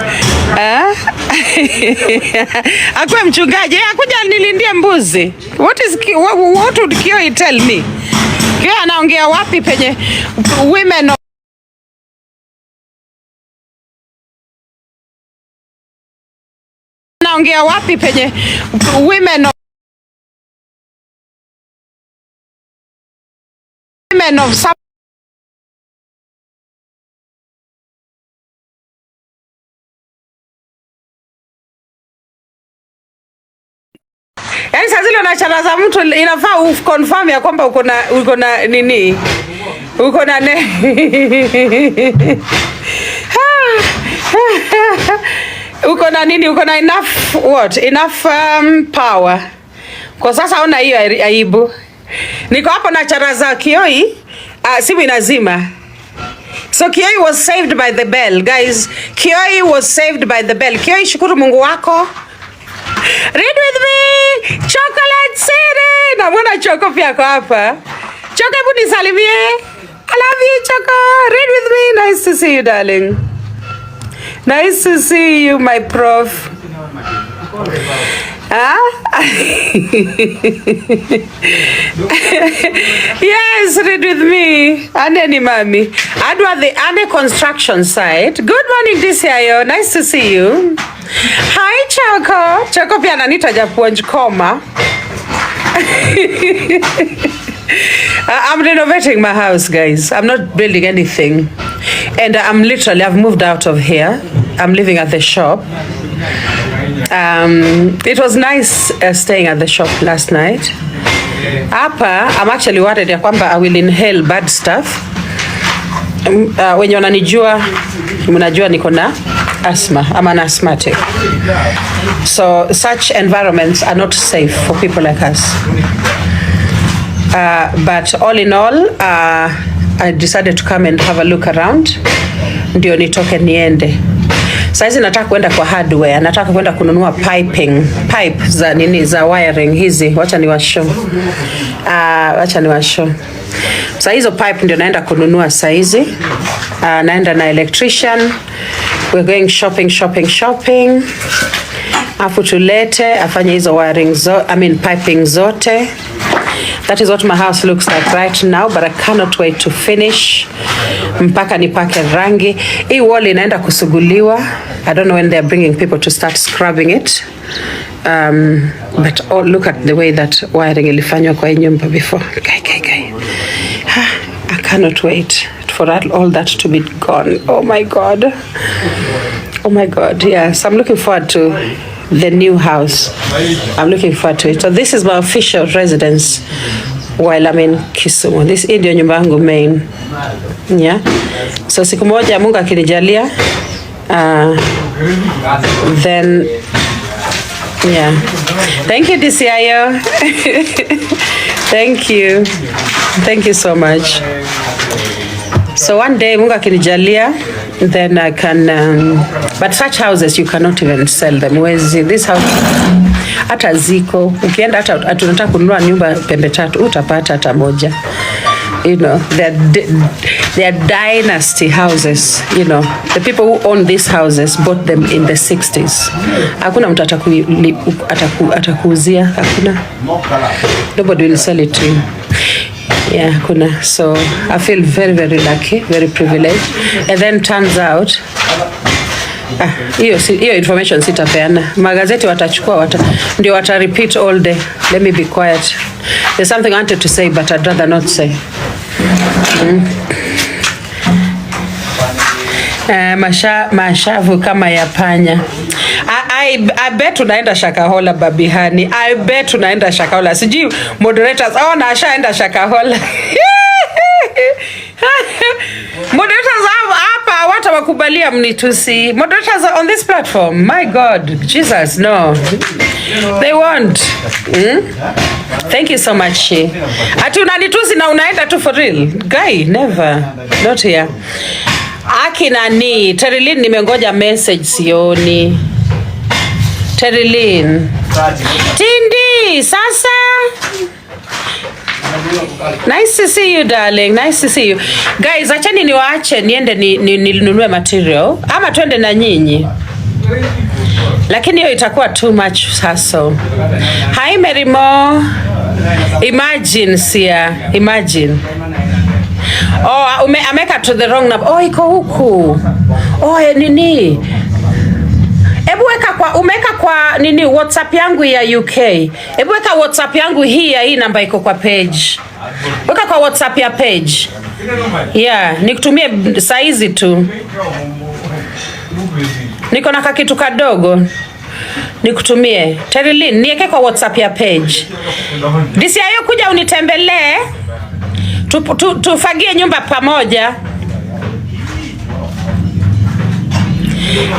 Speaker 1: Akuwe mchungaji, akuja nilindie mbuzi. What would Kioi tell me? Kioi anaongea wapi penye women anaongea wapi penye women of some yaani saa zile unacharaza mtu inafaa uconfirm ya kwamba uko na nini? Uko na uko na nini? Uko na enough power. Kwa sasa ona hiyo aibu. Niko hapo na charaza Kioi, simu inazima. So Kioi was saved by the bell, guys. Kioi was saved by the bell. Kioi, shukuru Mungu wako. Read with me. Chocolate City. Na mbona Choco pia kwa hapa? Choco, hebu nisalimie. I love you, Choco. Read with me. Nice to see you, darling. Nice to see you, my prof. Yes, read with me. Aneni mami. Adwa the Ane construction site. Good morning, DCIO. Nice to see you. Hi, Choco. Choco pia ananita japuonj koma. I'm renovating my house, guys. I'm not building anything. And I've moved out of here. I'm living at the shop. It was nice staying at the shop last night. Hapa, I'm actually worried ya kwamba I will inhale bad stuff. Wenye wananijua, mnajua niko na asthma. I'm an asthmatic. So such environments are not safe for people like us. But all in all, I decided to come and have a look around. Ndio nitoke niende. Saizi nataka kwenda kwa hardware, nataka kwenda kununua pipe za wiring hizi. Wacha niwasho. Sasa hizo pipe ndio naenda kununua saizi. Naenda na electrician. We're going shopping. Afu tulete afanye hizo wiring piping zote. That is what my house looks like right now, but I cannot wait to finish. Mpaka nipake rangi. Hii wall inaenda kusuguliwa. I don't know when they're bringing people to start scrubbing it. But look at the way that wiring ilifanywa kwa hii nyumba before. Guy. I cannot wait for all that to be gone. Oh my God. Yes, I'm looking forward to the new house. I'm looking forward to it. So this is my official residence while I'm in Kisumu. This ndio nyumba yangu main. Yeah. So siku moja Mungu akinijalia, then yeah. Thank you, DCIO. Thank you so much. So one day Mungu akinijalia, then I can but such houses you cannot even sell them. This house hata ziko ukienda hata tunataka kununua nyumba pembe tatu utapata hata moja. You know, they're dynasty houses. You know, the people who own these houses bought them in the 60s. Hakuna mtu atakuuzia, hakuna. Nobody will sell it to you. Yeah, kuna. So I feel very, very lucky, very privileged. And then turns out, hiyo information sitapeana. Magazeti watachukua, ndio wata repeat all day. Let me be quiet. There's something I wanted to say, but I'd rather not say. Mashavu kama ya panya. I bet unaenda Shakahola babihani. I bet unaenda Shakahola. Sijui moderators na ashaenda Shakahola. Moderators hapa watawakubalia mnitusi. Moderators on this platform. My God, Jesus, no. They won't. Thank you so much. Ati unanitusi na unaenda tu for real. Guy, never. Not here. Aki nani, Terilyn nimengoja message sioni. Terilyn. Tindi, sasa. Nice to see you, darling. Nice to see you. Guys, achani niwaache niende ninunue material ama twende na nyinyi. Lakini hiyo itakuwa too much hassle. Hi Merimo. Imagine Sia, imagine. Ameka to the wrong number. Iko huku. Nini? Ebu umeka kwa nini WhatsApp yangu ya UK. Ebu weka WhatsApp yangu hii namba iko kwa page. Weka kwa WhatsApp ya page. Yeah, nikutumie saizi tu. Niko na kakitu kadogo. Nikutumie. Terilyn, niweke kwa WhatsApp ya page. Disi ayo kuja unitembelee. Tufagie nyumba pamoja.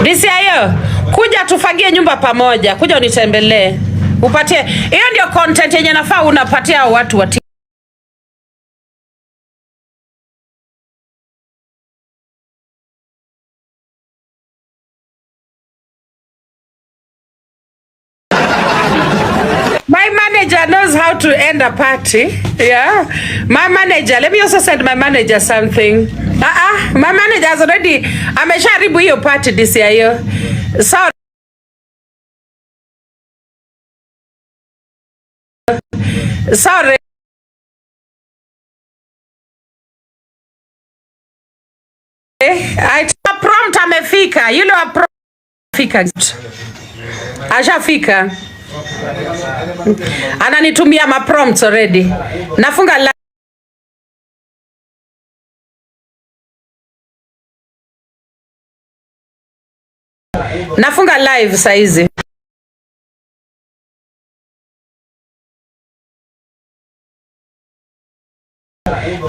Speaker 1: Disi ayo kuja tufagie nyumba pamoja. Kuja unitembelee. Upatie. Hiyo ndio content yenye nafaa unapatia watu wa My manager knows how to end a party. Yeah. My manager, let me also send my manager something. My manager has already amesharibu hiyo party this year. Sorry. Sorry. Prompt amefika. Yule wa prompt fika. Ashafika. Ananitumia ma prompts already. Nafunga live saizi.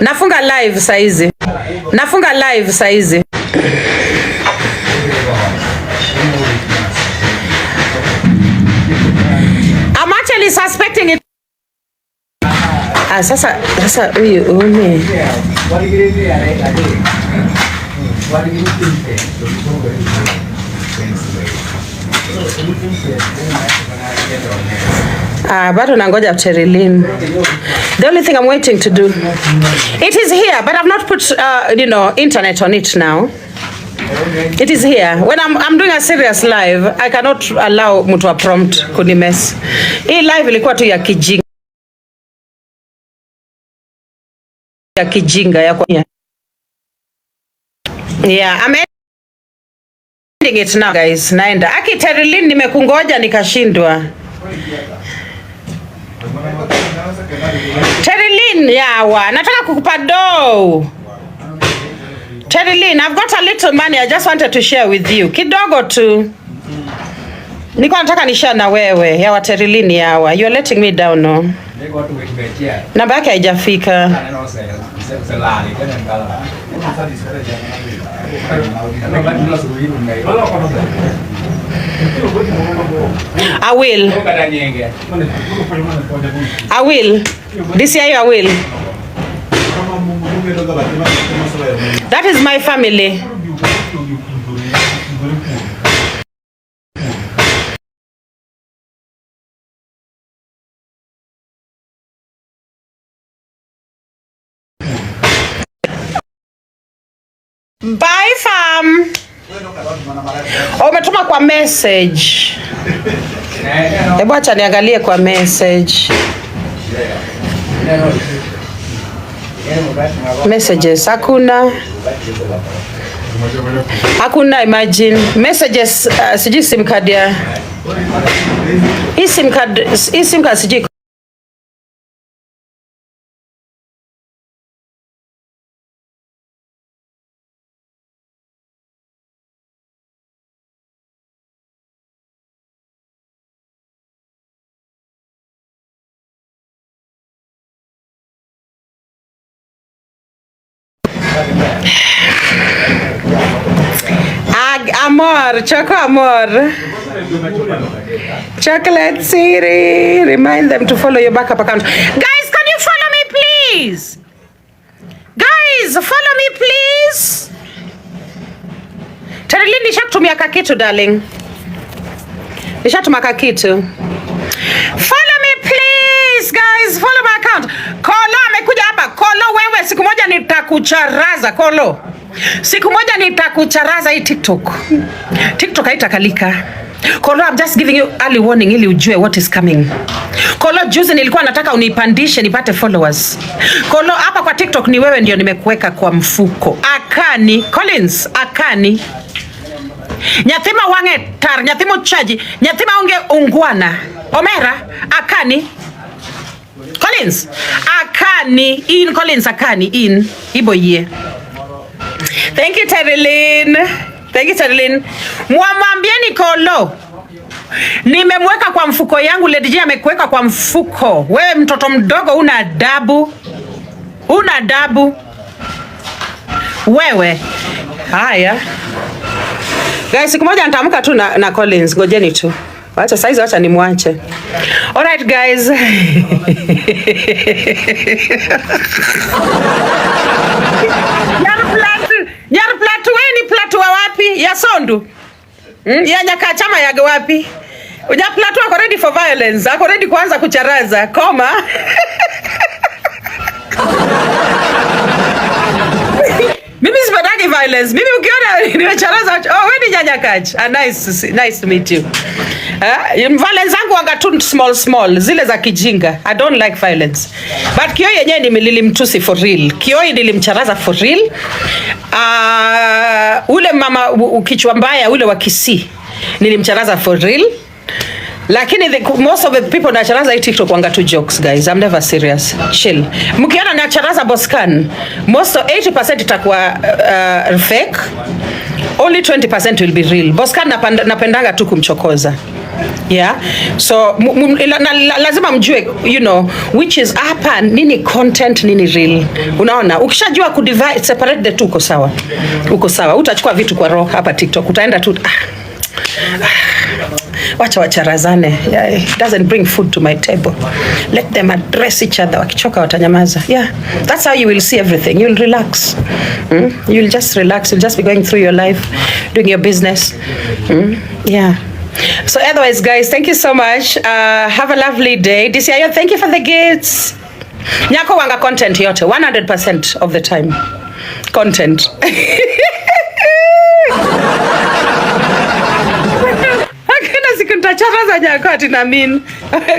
Speaker 1: Nafunga live saizi. I'm actually suspecting it. Sasa huyu ume. Bado nangoja Terilyn. The only thing I'm waiting to do. It is here, but I've not put internet on it now. It is here. When I'm doing a serious live, I cannot allow mtu wa prompt kunimes. Hii live ilikuwa tu ya kijinga. Yeah, I'm ending it now, guys. Naenda. Aki Terilyn nimekungoja nikashindwa. Terilyn, yawa. Nataka kukupa do. Terilyn, I've got a little money I just wanted to share with you. Kidogo tu. Niko nataka ni share na wewe. Yawa Terilyn, yawa. You're letting me down, no? Namba yake haijafika. I will. This year I will. That is my family. Bye fam. Umetuma kwa message. Hebu acha niangalie kwa message. Messages hakuna imagine messages siji sim card ya hii sim card siji Amor, Choco Amor. Chocolate City. Remind them to follow your backup account. Guys, can you follow me, please? Guys, follow me, please. Tarilini, nishakutumia kakitu, darling. Nishatuma kakitu. Follow me, please, guys. Follow my account. Kolo amekuja hapa. Kolo, wewe siku moja nitakucharaza. Kolo, siku moja nitakucharaza hii TikTok. TikTok haitakalika. Kolo, I'm just giving you early warning ili ujue what is coming. Kolo, juzi nilikuwa nataka unipandishe nipate followers. Kolo, hapa kwa TikTok ni wewe ndio nimekuweka kwa mfuko. Akani, Collins, Akani. Nyathima wange tar, nyathimo chaji, nyathima unge ungwana. Omera, Akani. Collins, Akani, in Collins, Akani, in. Ibo ye. Thank you, Terilyn. Thank you, Terilyn. Mwambieni Kolo, nimemweka kwa mfuko yangu. Lady G amekuweka kwa mfuko. Wewe mtoto mdogo una adabu. Una adabu. Wewe. Haya. Guys, siku moja nitaamka tu na Collins. Ngojeni tu. Wacha saizi, wacha nimwache. Alright guys. Nyar platu weni platu wa wapi? Ya Sondu? Ya Nyakachama ya wapi? Uja platu wako ready for violence. Ako ready kuanza kucharaza. Koma. Mimi sipedangi violence. Mimi ukiona nimecharaza, oh, weni Nyanyakach. Nice to meet you. Violence zangu wanga tu small zile za kijinga. I don't like violence. But Kioi yenyewe nilimtusi for real. Kioi nilimcharaza for real. Ule mama kichwa mbaya ule wa Kisii nilimcharaza for real. Lakini most of the people na charaza hii TikTok wanga tu jokes, guys. I'm never serious. Chill. Mkiona na charaza Boscan, most of 80% itakuwa fake. Only 20% will be real. Boscan napendanga tu kumchokoza. Yeah. So lazima mjue, you know, which is hapa nini content, nini real. Unaona, ukishajua kudivide, separate the two, uko sawa. Uko sawa. Utachukua vitu kwa roho hapa TikTok. Utaenda tu wacha wacharazane. Yeah, it doesn't bring food to my table. Let them address each other. Wakichoka watanyamaza. Yeah, that's how you will see everything. You'll relax. You'll just relax. You'll just be going through your life, doing your business. Yeah. So otherwise, guys, thank you so much. Have a lovely day. DCIO, thank you for the gifts. Nyako wanga content yote 100% of the time. Content. Sikunitacharaza Nyako ati na mean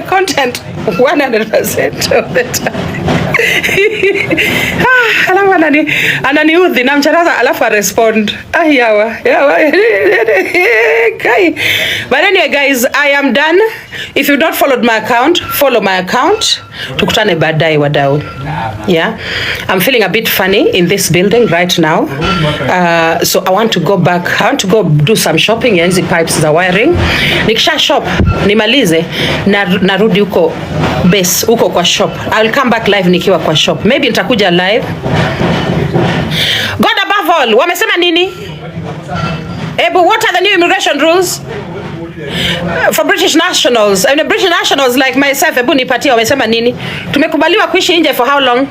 Speaker 1: content 100% of the time. Alafu ananiudhi na mcharaza alafu respond. Yawa. Okay. But anyway, guys, I am done. If you not followed my account, follow my account. Tukutane baadaye wadau. Yeah. I'm feeling a bit funny in this building right now. So I want to go back. I want to go do some shopping ya hizi pipes za wiring. Nikisha shop, nimalize narudi huko base, huko kwa shop. I'll come back live nikiwa kwa shop. Maybe nitakuja live. God above all, wamesema nini? But what are the new immigration rules for British nationals? I mean, British nationals like myself, ebu nipatia, wamesema nini? Tumekubaliwa kuishi nje for how long?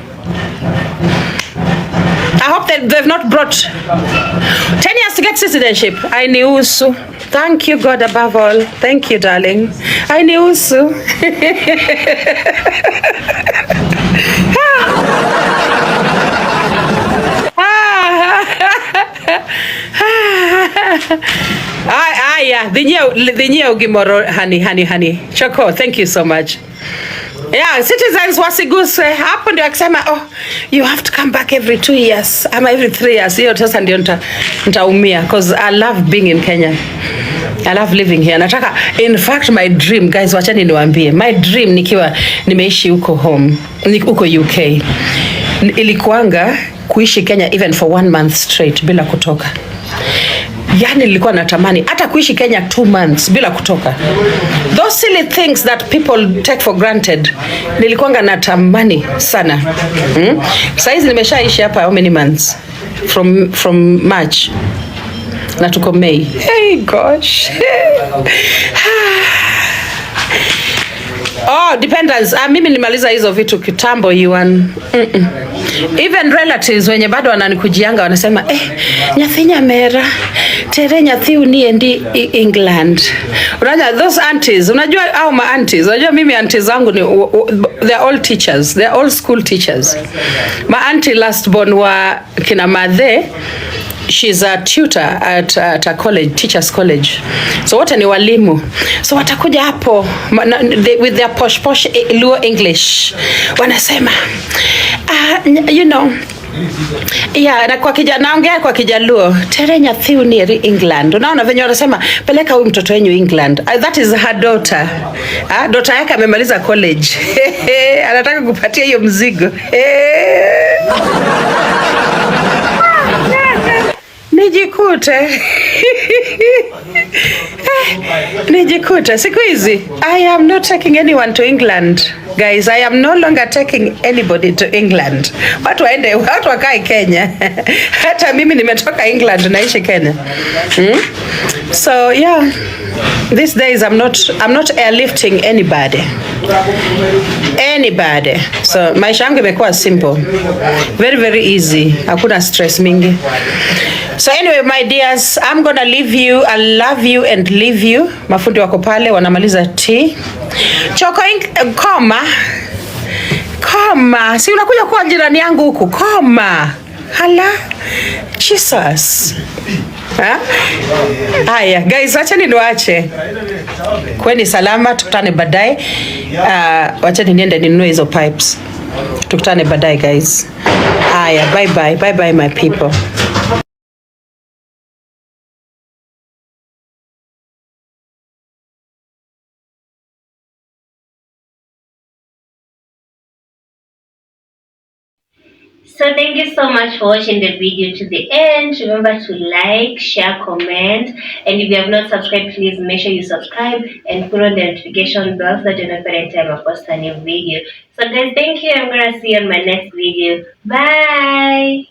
Speaker 1: I hope that they've not brought 10 years to get citizenship. I knew so. Thank you, God above all. Thank you, darling. I knew so. Yeah, the new Gimoro, honey. Choco, thank you so much. Yeah, citizens wasiguswe. Hapo ndio akisema oh, you have to come back every 2 years ama every 3 years. Hiyo sasa ndio nitaumia because I love being in Kenya. I love living here. Nataka, in fact, my dream, guys, wachani niwaambie. My dream nikiwa nimeishi huko home, huko UK. Ilikuanga kuishi Kenya even for 1 month straight bila kutoka. Yani nilikuwa natamani hata kuishi Kenya 2 months bila kutoka. Those silly things that people take for granted. Nilikuwanga natamani sana. Saizi nimeshaishi hapa how many months? From March. Na tuko May. Hey gosh. Oh, dependence. Mimi nilimaliza hizo vitu kitambo Yuan. Even relatives wenye bado wananikujianga wanasema Nyathinya mera tere nyathi uniendi England. Unajua those aunties, unajua au ma aunties, unajua mimi aunties zangu ni they are all teachers, they are all school teachers. My auntie last born wa kina Madhe, she's a tutor at a college, teachers college. So wote ni walimu. So watakuja hapo with their posh Luo English. Wanasema you know, yeah, na kwa naongea kwa Kijaluo, tere nyathi unieri England. Unaona venye wanasema peleka huyu mtoto wenyu England. That is her daughter. Daughter yake amemaliza college. Anataka kupatia hiyo mzigo. Nijikute siku hizi. I am not taking anyone to England, guys. I am no longer taking anybody to England. Watu wakae Kenya. Hata mimi nimetoka England naishi Kenya. So yeah, these days I'm not airlifting anybody. So maisha yangu imekuwa simple, very easy, hakuna stress mingi. So anyway, my dears, I'm gonna leave you. I love you and leave you. Mafundi wako pale wanamaliza tea. Koma. Si unakuja kwa jirani yangu huku. Koma. Hala. Jesus. Haya, guys, achani niwaache. Kweni salama, tukutane baadaye. Wachani niende ninunue hizo pipes. Tukutane baadaye, guys. Haya, bye my people.
Speaker 2: So thank you so much for watching the video to the end. Remember to like, share, comment, and if you have not subscribed, please make sure you subscribe and put on the notification bell so that you know every time I post a new video. So guys, thank you. I'm gonna see you on my next video. Bye.